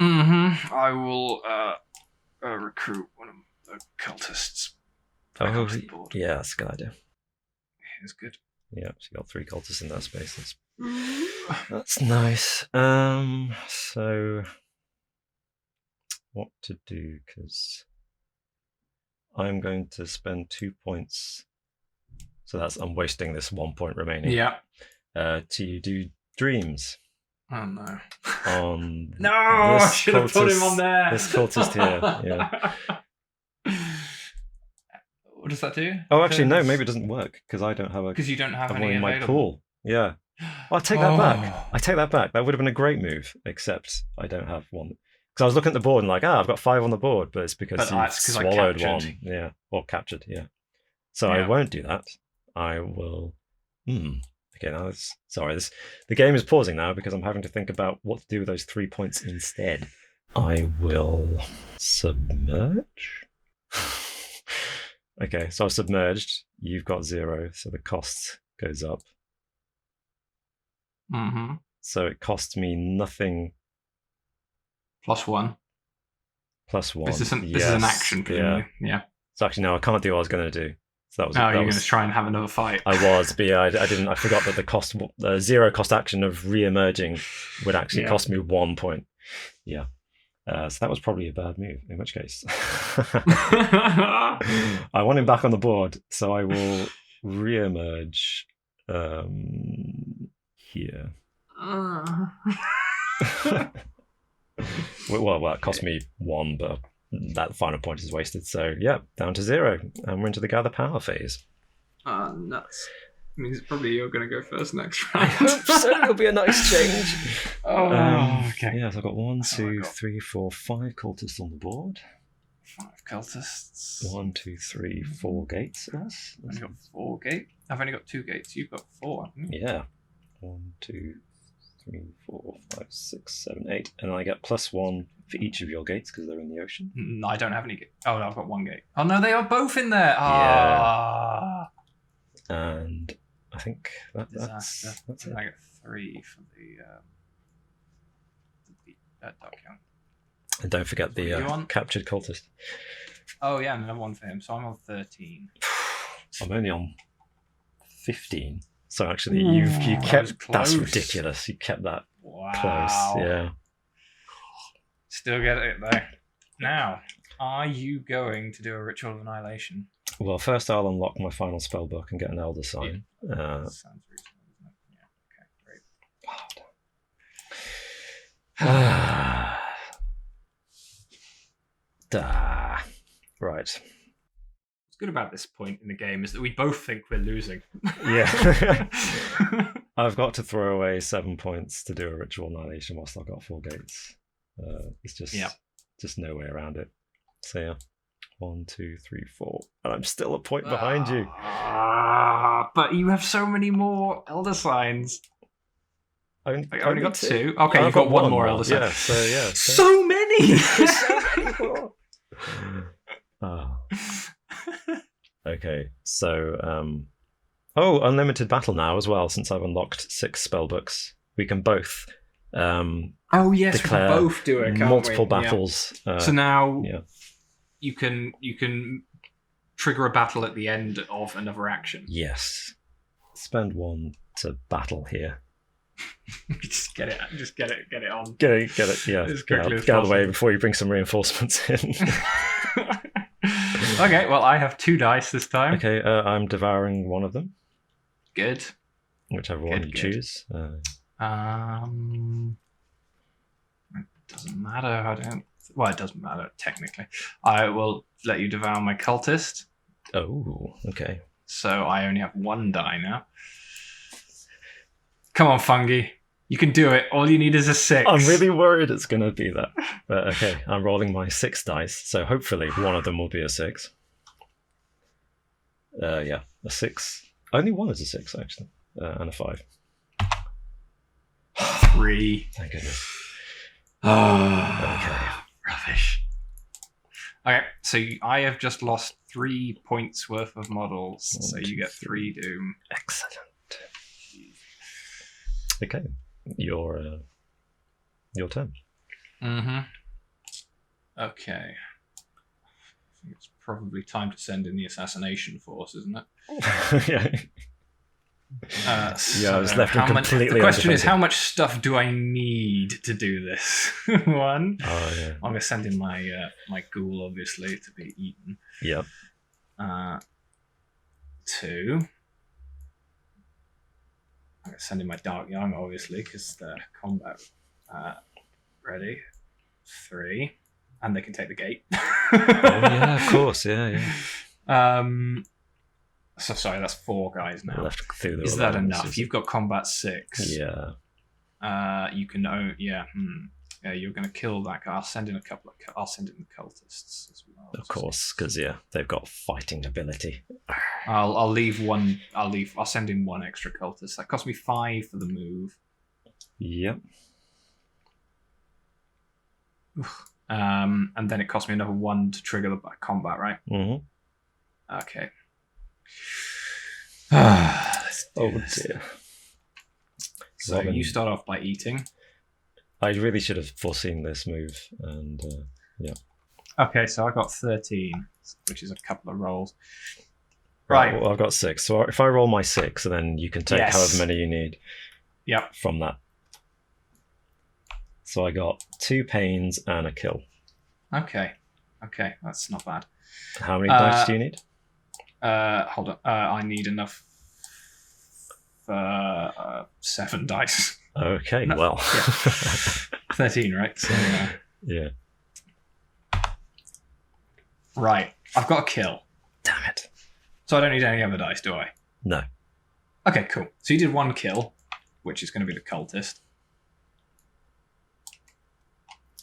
I will recruit one of the cultists. Back Oh, onto the board. yeah, that's a good idea. It's good. Yeah, so you got 3 cultists in that space. That's nice. So what to do? Because I'm going to spend 2 points. So I'm wasting this 1 point remaining. Yeah. To do dreams. Oh no. On No, I this should have put him on there. This cultist here. Yeah. What does that do? Oh, actually, no. Maybe it doesn't work because I don't have a. Because you don't have one any in my available. pool. Yeah. I'll take that back. I take that back. That would have been a great move, except I don't have one. Because I was looking at the board and like, I've got 5 on the board, but it's because you swallowed one. Yeah. Or captured, yeah. So I won't do that. I will. Okay, now the game is pausing now because I'm having to think about what to do with those 3 points instead. I will submerge. Okay, so I've submerged. You've got 0, so the cost goes up. So it costs me nothing. +1. +1. This is an action, presumably. Yeah. So actually, no, I can't do what I was going to do. So that was. You're going to try and have another fight. I was, but yeah, I didn't. I forgot that the 0 cost action of re-emerging would actually cost me 1 point. Yeah. So that was probably a bad move, in which case. I want him back on the board, so I will re-emerge here. Well, it cost me 1, but that final point is wasted. So, yeah, down to 0, and we're into the gather power phase. Nuts. Means probably you're going to go first next I round. hope so. It'll be a nice change. Okay. Yeah, so I've got 1, 2, 3, 4, 5 cultists on the board. 5 cultists. 1, 2, 3, 4 gates. Yes. I've only got 4 gates. I've only got 2 gates. You've got 4. Haven't you? Yeah. 1, 2, 3, 4, 5, 6, 7, 8. And I get +1 for each of your gates because they're in the ocean. No, I don't have any gates. Oh, no, I've got 1 gate. Oh, no, they are both in there. Yeah. And I think that's it. I get 3 for the duck count. And don't forget the captured cultist. Oh, yeah, another 1 for him. So I'm on 13. I'm only on 15. So actually, you kept. That's ridiculous. You kept that close. Yeah. Still get it though. Now, are you going to do a ritual of annihilation? Well, first I'll unlock my final spell book and get an Elder Sign. Sounds reasonable, isn't it? Yeah. Okay, great. Right. What's good about this point in the game is that we both think we're losing. Yeah. I've got to throw away 7 points to do a ritual annihilation whilst I've got 4 gates. It's just no way around it. So yeah. 1, 2, 3, 4. And I'm still a point behind you. But you have so many more Elder Signs. I only got 2. Okay, you've got one more Elder Sign. Yeah, so yeah. So many! So many more! Okay, so unlimited battle now as well, since I've unlocked 6 spellbooks. We can both yes, declare we can both do it, multiple battles. Yeah. So now you can trigger a battle at the end of another action. Yes. Spend 1 to battle here. Just get it on. Get it, yeah. Get out of the way before you bring some reinforcements in. Okay, well, I have 2 dice this time. Okay, I'm devouring one of them. Good. Whichever one you choose. It doesn't matter. Well, it doesn't matter, technically. I will let you devour my cultist. Oh, okay. So I only have 1 die now. Come on, Fungi. You can do it. All you need is a 6. I'm really worried it's going to be that. But okay, I'm rolling my 6 dice, so hopefully one of them will be a 6. Yeah, a 6. Only one is a 6, actually. And a 5. 3. Thank goodness. Okay. Rubbish. Okay, so I have just lost 3 points worth of models, so One, you two, get 3 doom. Excellent. Okay, your turn. Mm-hmm. Okay. I think it's probably time to send in the assassination force, isn't it? Yeah. So I was left completely. The question is, undefended. how much stuff do I need to do this? One. Oh yeah. I'm gonna send in my my ghoul, obviously, to be eaten. Yep. 2. I'm gonna send in my dark young, obviously, because they're combat ready. 3, and they can take the gate. Oh yeah, of course. Yeah. So sorry, that's 4 guys now. Left Cthulhu Is that alone, enough? this is- You've got combat 6. Yeah. You can own. Yeah. Yeah, you're going to kill that guy. I'll send in a couple of. I'll send in the cultists as well. Of course, because they've got fighting ability. I'll leave one. I'll send in 1 extra cultist. That cost me 5 for the move. Yep. And then it cost me another 1 to trigger the combat, right? Mm-hmm. Okay. Oh dear. So Robin, you start off by eating. I really should have foreseen this move, and yeah. Okay, so I got 13, which is a couple of rolls. Right. Well, I've got 6. So if I roll my 6, then you can take Yes. however many you need. Yep. From that. So I got 2 pains and a kill. Okay, that's not bad. How many dice do you need? Hold on. I need enough for 7 dice. Okay, No, well. yeah. 13, right? So, yeah. right. I've got a kill. Damn it. So I don't need any other dice, do I? No. Okay, cool. So you did 1 kill, which is going to be the cultist.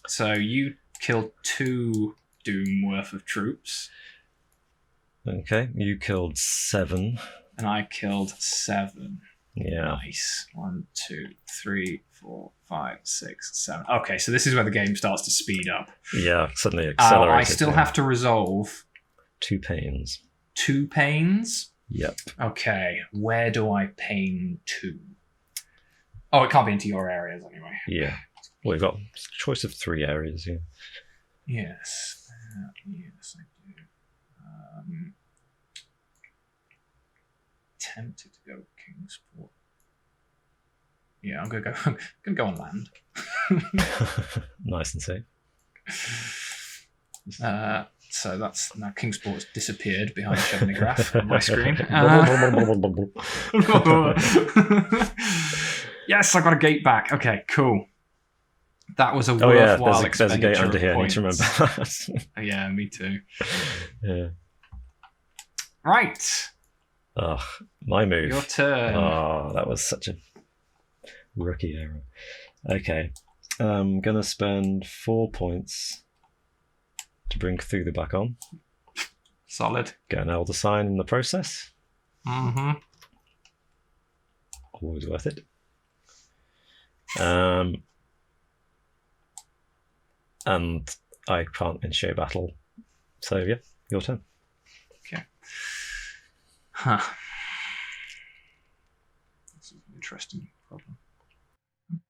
So you killed 2 doom worth of troops. Okay, you killed 7. And I killed 7. Yeah. Nice. 1, 2, 3, 4, 5, 6, 7. Okay, so this is where the game starts to speed up. Yeah, suddenly accelerated. I still have to resolve 2 pains. 2 pains. Yep. Okay, where do I pain 2? Oh, it can't be into your areas anyway. Yeah. Well, we've got a choice of 3 areas here. Yes. Yes, I do. Tempted to go Kingsport. Yeah, I'm gonna go on land. Nice and safe. So that's now Kingsport's disappeared behind Shevnigraph on my screen. Yes, I got a gate back. Okay, cool. That was a Oh yeah, worthwhile there's a gate expenditure under of here. I need to points. remember that. Yeah, me too. Yeah. Right, Oh, my move. your turn. Oh, that was such a rookie error. Okay. I'm going to spend 4 points to bring Cthulhu back on. Solid. Get an Elder Sign in the process. Mm-hmm. Always worth it. And I can't initiate battle. So, yeah, your turn. Okay. Huh. This is an interesting problem.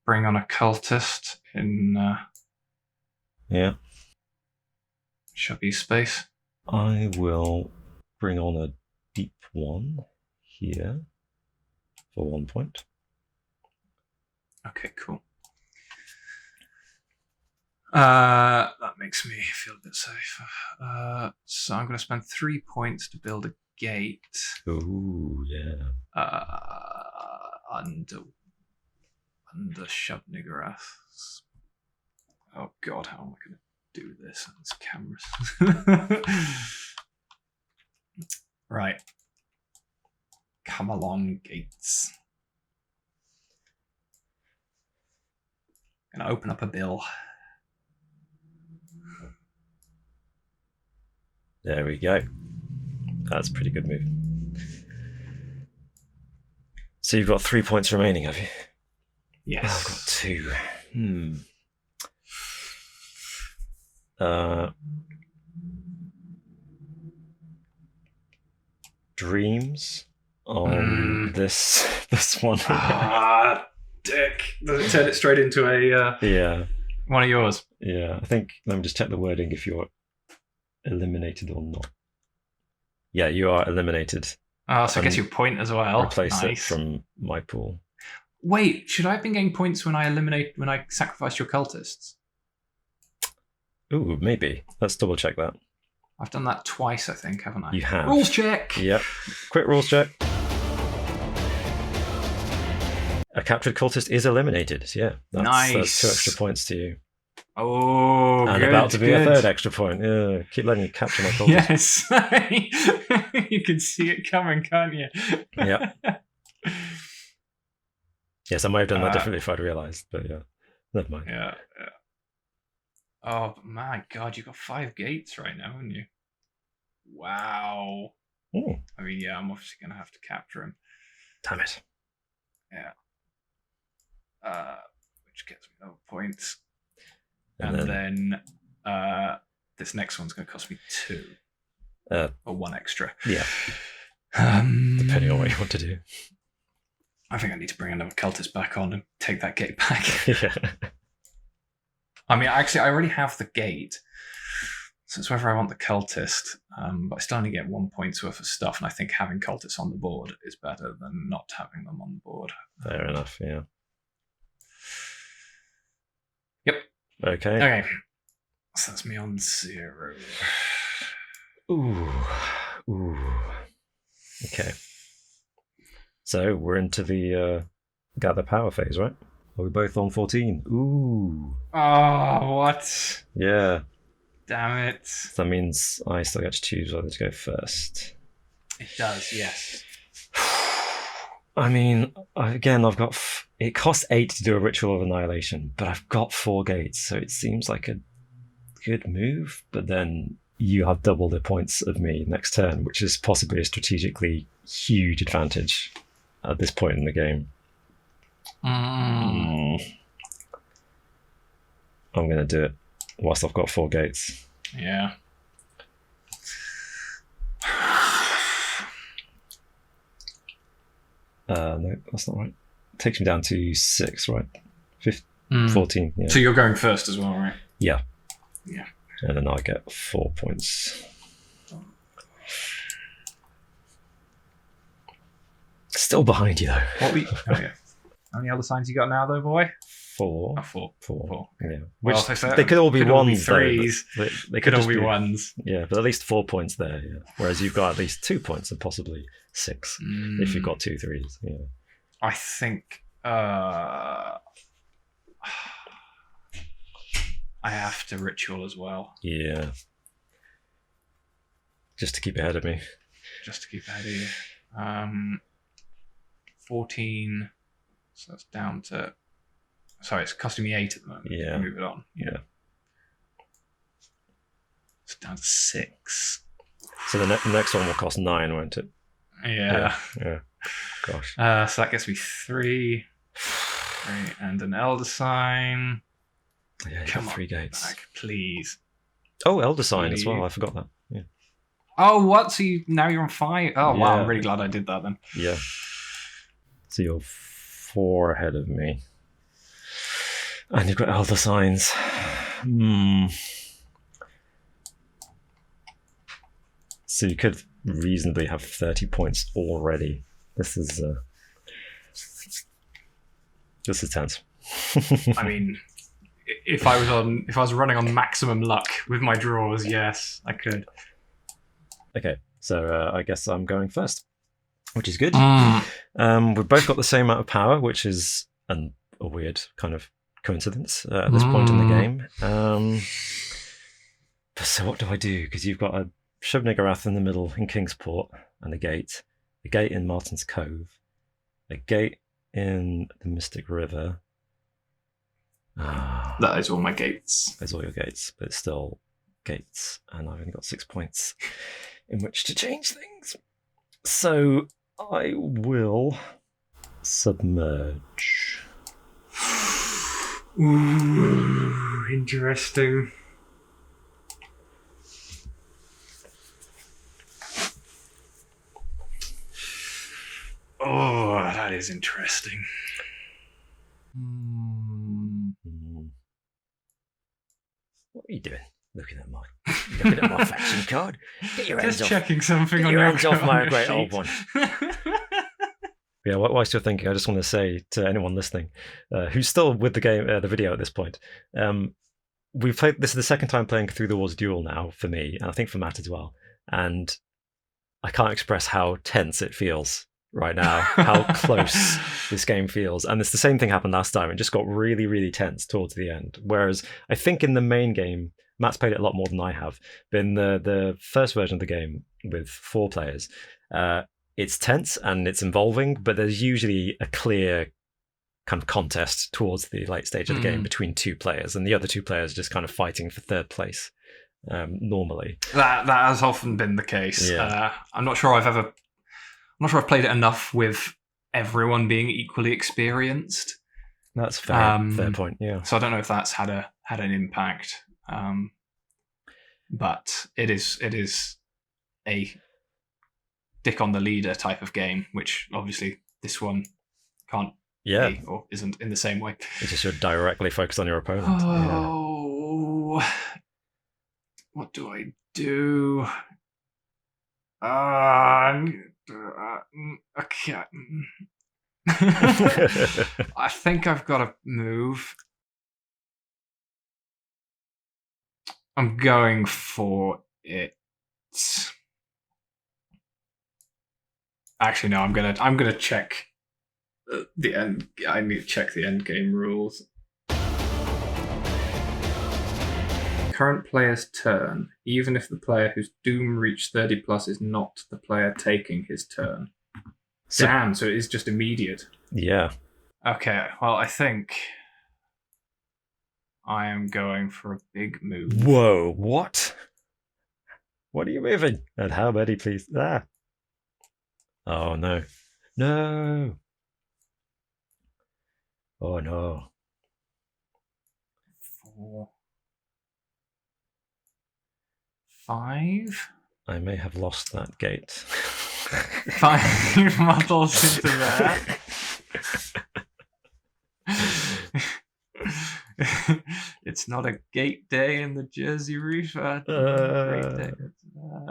Bring on a cultist in Yeah. Chubby space. I will bring on a deep one here for 1 point. Okay, cool. That makes me feel a bit safer. So I'm going to spend 3 points to build a gate Ooh, yeah. under Shubnigrath. Oh God, how am I going to do this on this camera? Right. Come along, gates. Gonna open up a bill. There we go. That's a pretty good move. So you've got 3 points remaining, have you? Yes. I've got 2. dreams on this one. Dick. Does it turn it straight into a Yeah. one of yours? Yeah. I think, let me just check the wording if you're eliminated or not. Yeah, you are eliminated. Oh, so I guess your point as well. Replace it from my pool. Wait, should I have been getting points when I sacrificed your cultists? Ooh, maybe. Let's double check that. I've done that twice, I think, haven't I? You have. Rules check! Yep. Quick rules check. A captured cultist is eliminated. Yeah. Nice. That's 2 extra points to you. Oh, and good, about to be good. a 3rd extra point. Yeah. Keep letting you capture my cultist. Yes. You can see it coming, can't you? Yeah. Yes, I might have done that differently if I'd realised, but yeah. Never mind. Yeah. Oh my god, you've got 5 gates right now, haven't you? Wow. Ooh. I mean, yeah, I'm obviously going to have to capture him. Damn it. Yeah. Which gets me no points. And then this next one's going to cost me 2. Or 1 extra. Yeah. Depending on what you want to do. I think I need to bring another cultist back on and take that gate back. Yeah. I mean, actually, I already have the gate. So it's whether I want the cultist. But I still only get 1 point's worth of stuff. And I think having cultists on the board is better than not having them on the board. Fair enough, yeah. Yep. Okay. So that's me on 0. Ooh. Okay. So we're into the gather power phase, right? Are we both on 14? Ooh. Oh, what? Yeah. Damn it. So that means I still get to choose whether to go first. It does, yes. I mean, again, I've got... it costs 8 to do a Ritual of Annihilation, but I've got 4 gates, so it seems like a good move, but then you have double the points of me next turn, which is possibly a strategically huge advantage at this point in the game. I'm going to do it whilst I've got 4 gates. Yeah. No, that's not right. It takes me down to 6, right? 14. Yeah. So you're going first as well, right? Yeah. Yeah. And then I get 4 points. Still behind you, though. What we? Oh yeah. How many other signs you got now, though, boy? 4. Oh, 4. 4. Yeah. Well, Which they could all be ones. Threes. They could all just be ones. Yeah, but at least 4 points there. Yeah. Whereas you've got at least 2 points and possibly 6 if you've got 2 threes. Yeah. I think I have to ritual as well. Yeah. Just to keep ahead of me. Just to keep ahead of you. 14. So that's down to. Sorry, it's costing me 8 at the moment. Yeah. Move it on. Yeah. It's down to 6. So the next one will cost 9, won't it? Yeah. Yeah. Gosh. So that gets me 3. And an Elder Sign. Yeah, you Come got 3 gates. Back, please. Oh, Elder Sign as well. I forgot that. Yeah. Oh, what? So now you're on 5? Oh, wow. Yeah. I'm really glad I did that then. Yeah. So you're 4 ahead of me. And you've got Elder Signs. So you could reasonably have 30 points already. This is tense. I mean, if I was running on maximum luck with my draws, yes, I could. Okay, so I guess I'm going first, which is good. We've both got the same amount of power, which is a weird kind of coincidence at this point in the game. So what do I do? Because you've got a Shub-Niggurath in the middle in Kingsport and a gate in Martin's Cove, a gate in the Mystic River. That is all my gates. There's all your gates, but it's still gates, and I've only got 6 points in which to change things. So I will submerge. Ooh, interesting. That is interesting. What are you doing? Looking at my faction card. Get your hands Just off. checking something Get on your your hands off on my your great old sheet. one. Yeah, whilst you're thinking, I just want to say to anyone listening who's still with the game, the video at this point, we've played. This is the second time playing Cthulhu Wars Duel now for me, and I think for Matt as well. And I can't express how tense it feels right now, how close this game feels. And it's the same thing happened last time. It just got really, really tense towards the end. Whereas I think in the main game, Matt's played it a lot more than I have. But in the first version of the game with 4 players, it's tense and it's involving, but there's usually a clear kind of contest towards the late stage of the game between 2 players, and the other 2 players just kind of fighting for third place. Normally, that has often been the case. Yeah. I'm not sure I've played it enough with everyone being equally experienced. That's fair point. Yeah. So I don't know if that's had an impact. But it is a dick on the leader type of game, which obviously this one can't be or isn't in the same way. It's just you're directly focused on your opponent. Oh, what do I do? Okay. I think I've got to move. I'm going for it. Actually, no. I'm gonna check the end. I need to check the end game rules. Current player's turn, even if the player whose doom reached 30 plus is not the player taking his turn. Damn, so it is just immediate. Yeah. Okay, well, I think I am going for a big move. Whoa, what? What are you moving? And how many, please? Ah. Oh, no. No. Oh, no. 4, 5. I may have lost that gate. 5 models into there. It's not a gate day in the Jersey Reefer. Great day.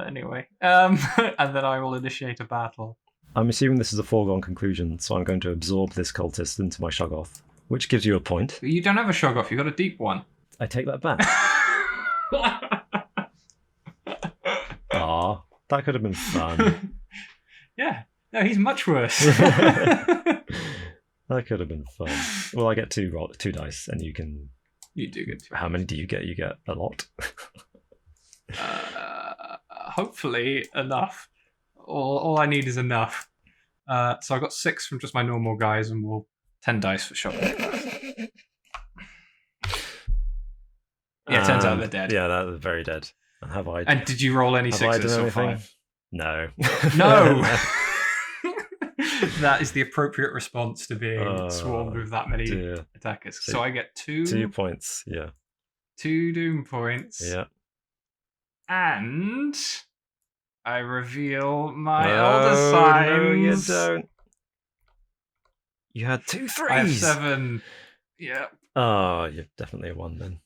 Anyway, and then I will initiate a battle. I'm assuming this is a foregone conclusion, so I'm going to absorb this cultist into my Shoggoth, which gives you a point. But you don't have a Shoggoth, you've got a deep one. I take that back. Aw, that could have been fun. Yeah, no, he's much worse. That could have been fun. Well, I get 2 dice, and you can... You do get 2. How many do you get? You get a lot. Hopefully enough. All I need is enough. So I got 6 from just my normal guys, and 10 dice for shot. Yeah, it turns out they're dead. Yeah, they're very dead. And have I? And did you roll any 6s or 5? No. No. That is the appropriate response to being swarmed with that many attackers. So I get 2 points. Yeah. 2 doom points. Yeah. And I reveal my elder signs. No, you don't. You had 2 3s. I have 7. Yeah. Oh, you're definitely a 1 then.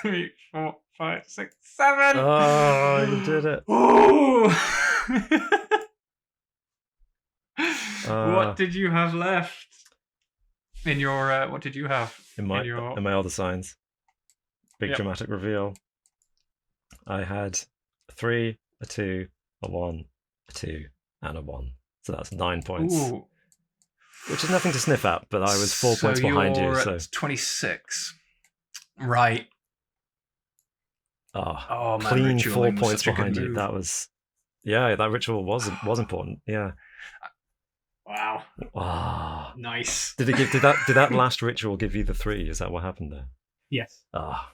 3, 4, 5, 6, 7. Oh, you did it. Ooh. What did you have left in your? What did you have in my other signs? Big dramatic reveal. I had a 3, a 2, a 1, a 2, and a 1. So that's 9 points. Ooh. Which is nothing to sniff at, but I was 4 points behind you. So at 26. Right. Oh man, clean 4 points behind you. That was, that ritual was important. Yeah. Wow. Ah, nice. Did that last ritual give you the 3? Is that what happened there? Yes. Yeah,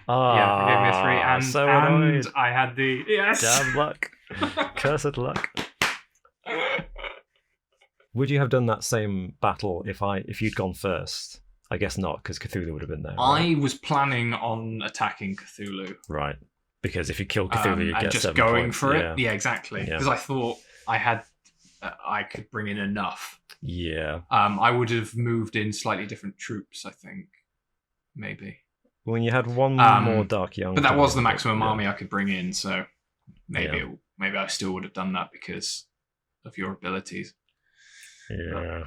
it gave me a 3, and so and I had the damn luck, cursed luck. Would you have done that same battle if you'd gone first? I guess not, because Cthulhu would have been there. Right? I was planning on attacking Cthulhu. Right. Because if you kill Cthulhu, you get just 7 going points. for it. Yeah, exactly. Because I thought I had I could bring in enough. Yeah. I would have moved in slightly different troops, I think. Maybe. When you had one more Dark Young. But that was the maximum army I could bring in, so maybe I still would have done that because of your abilities. Yeah.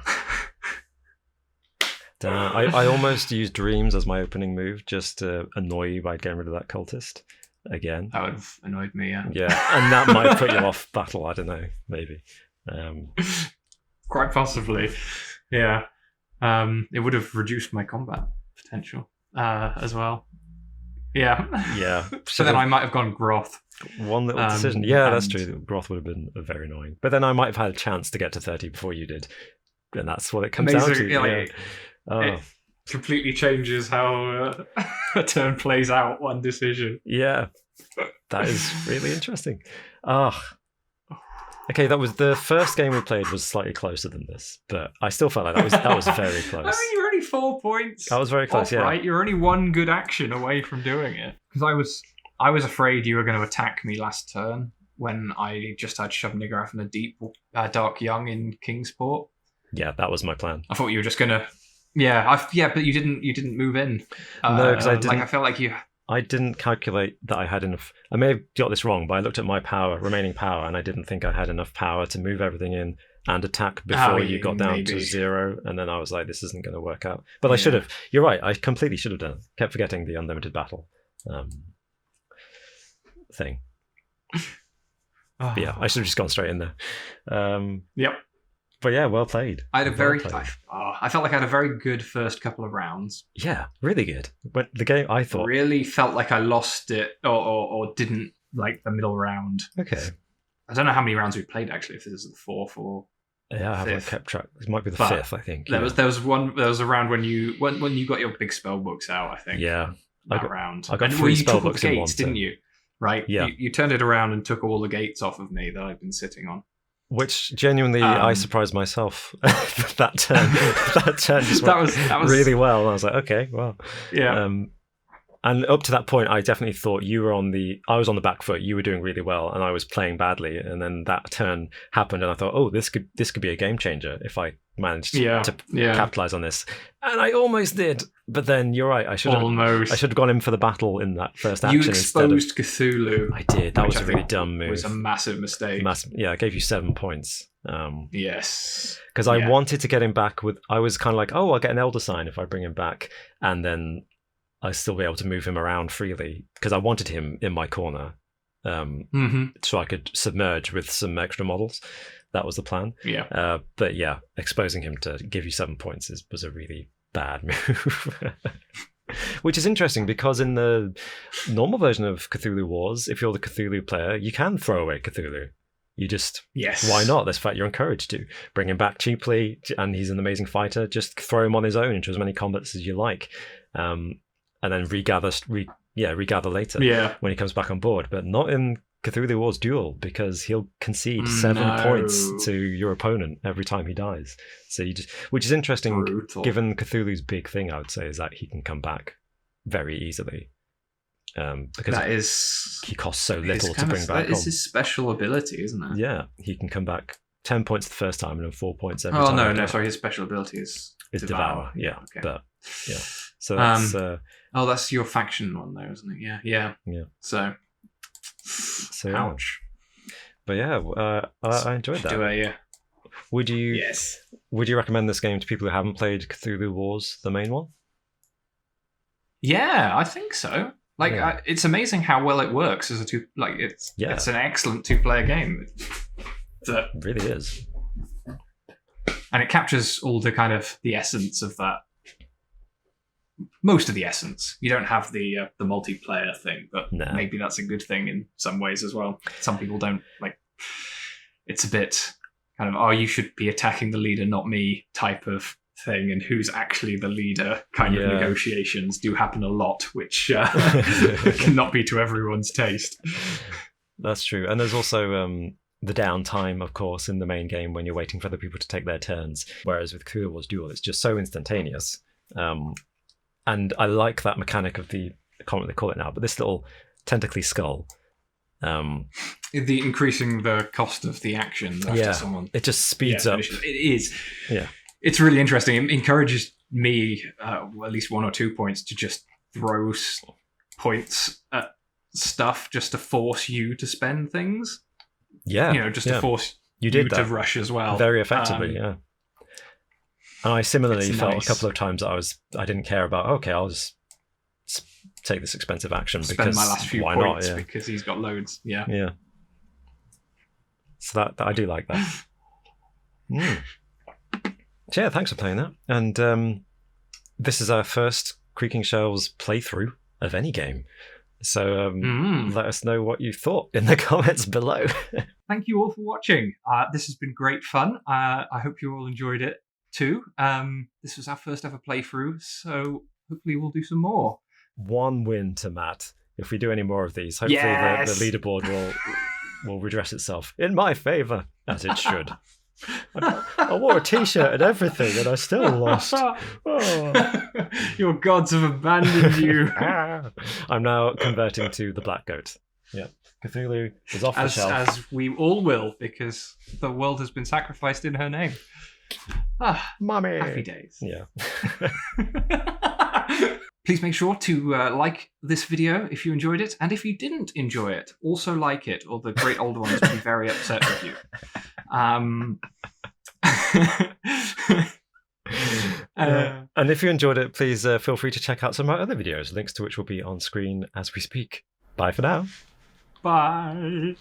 Damn, I almost used Dreams as my opening move just to annoy you by getting rid of that cultist again. That would have annoyed me, yeah. Yeah, and that might put you off battle, I don't know, maybe. Quite possibly, yeah. It would have reduced my combat potential as well. Yeah. Yeah. So then I might have gone Groth. One little decision. Yeah, that's true. Groth would have been very annoying. But then I might have had a chance to get to 30 before you did. And that's what it comes down to. Like, it completely changes how a turn plays out, one decision. Yeah. That is really interesting. Okay, that was the first game we played was slightly closer than this, but I still felt like that was very close. I mean, you're only 4 points. That was very close, yeah. Right, you're only one good action away from doing it. Because I was afraid you were going to attack me last turn when I just had Shove Niggurath and a deep Dark Young in Kingsport. Yeah, that was my plan. I thought you were just going to. Yeah, but you didn't move in. No, because I didn't. Like I felt like you. I didn't calculate that I had enough. I may have got this wrong, but I looked at my remaining power, and I didn't think I had enough power to move everything in and attack before you got down to 0. And then I was like, this isn't going to work out. But I should have. You're right. I completely should have done it. Kept forgetting the unlimited battle thing. But yeah, I should have just gone straight in there. Yep. But yeah, well played. I felt like I had a very good first couple of rounds. Yeah, really good. But the game, I thought, really felt like I lost it or didn't like the middle round. Okay. I don't know how many rounds we played actually. If this is the 4th or yeah, I haven't kept track. It might be the 5th, I think. There was a round when you got your big spell books out. I think. Yeah. I got 3 spell books in one, didn't you? Right. Yeah. You turned it around and took all the gates off of me that I've been sitting on. Which genuinely, I surprised myself that turn. That turn just went that was really well. And I was like, okay, well, yeah. And up to that point, I definitely thought I was on the back foot. You were doing really well, and I was playing badly. And then that turn happened, and I thought, oh, this could be a game changer if I managed to capitalize on this. And I almost did. But then you're right. I should have gone in for the battle in that first action. You exposed Cthulhu. I did. That was a really dumb move. It was a massive mistake. Yeah, I gave you 7 points. Yes. Because I wanted to get him back with. I was kind of like, oh, I'll get an Elder Sign if I bring him back, and then I'll still be able to move him around freely. Because I wanted him in my corner, so I could submerge with some extra models. That was the plan. Yeah. But yeah, exposing him to give you 7 points was a really bad move. Which is interesting because in the normal version of Cthulhu Wars, if you're the Cthulhu player, you can throw away Cthulhu. You just, why not? That's fact, you're encouraged to bring him back cheaply, and he's an amazing fighter. Just throw him on his own into as many combats as you like, and then regather later when he comes back on board. But not in Cthulhu Wars Duel, because he'll concede 7 points to your opponent every time he dies. So which is interesting. Brutal. Given Cthulhu's big thing, I would say, is that he can come back very easily. Because he costs so little to bring back. That is his special ability, isn't it? Yeah, he can come back 10 points the first time and then 4 points every time. Oh no, sorry, his special ability is Devour. Yeah, okay. But yeah, so that's that's your faction one there, isn't it? Yeah. So ouch. But yeah, I enjoyed that. Would you recommend this game to people who haven't played Cthulhu Wars, the main one? Yeah, I think so. It's amazing how well it works as it's an excellent 2-player game. It really is. And it captures all the kind of the essence of that. Most of the essence. You don't have the multiplayer thing, but maybe that's a good thing in some ways as well. Some people don't like. It's a bit kind of, you should be attacking the leader, not me type of thing, and who's actually the leader kind of negotiations do happen a lot, which cannot be to everyone's taste. That's true. And there's also the downtime, of course, in the main game when you're waiting for other people to take their turns. Whereas with Cthulhu Wars Duel, it's just so instantaneous. And I like that mechanic of I can't really call it now, but this little tentacly skull The increasing the cost of the action after someone. It just speeds up. It is. Yeah. It's really interesting. It encourages me, at least 1 or 2 points, to just throw points at stuff just to force you to spend things. Yeah. Just to force you to rush as well. Very effectively, yeah. And I similarly felt nice. a couple of times that I didn't care about, okay, I'll just take this expensive action Spend because my last few why points not? Yeah. because he's got loads. Yeah. Yeah. So that I do like that. So yeah, thanks for playing that. And this is our first Creaking Shelves playthrough of any game. So let us know what you thought in the comments below. Thank you all for watching. This has been great fun. I hope you all enjoyed it too. This was our first ever playthrough, so hopefully we'll do some more. 1 win to Matt. If we do any more of these, hopefully the leaderboard will redress itself in my favour, as it should. I wore a t-shirt and everything, and I still lost. Oh. Your gods have abandoned you. I'm now converting to the black goat. Yeah, Cthulhu is off the shelf. As we all will, because the world has been sacrificed in her name. Mummy. Happy days. Yeah. Please make sure to like this video if you enjoyed it, and if you didn't enjoy it, also like it, or the great older ones will be very upset with you. And if you enjoyed it, please feel free to check out some of our other videos, links to which will be on screen as we speak. Bye for now. Bye.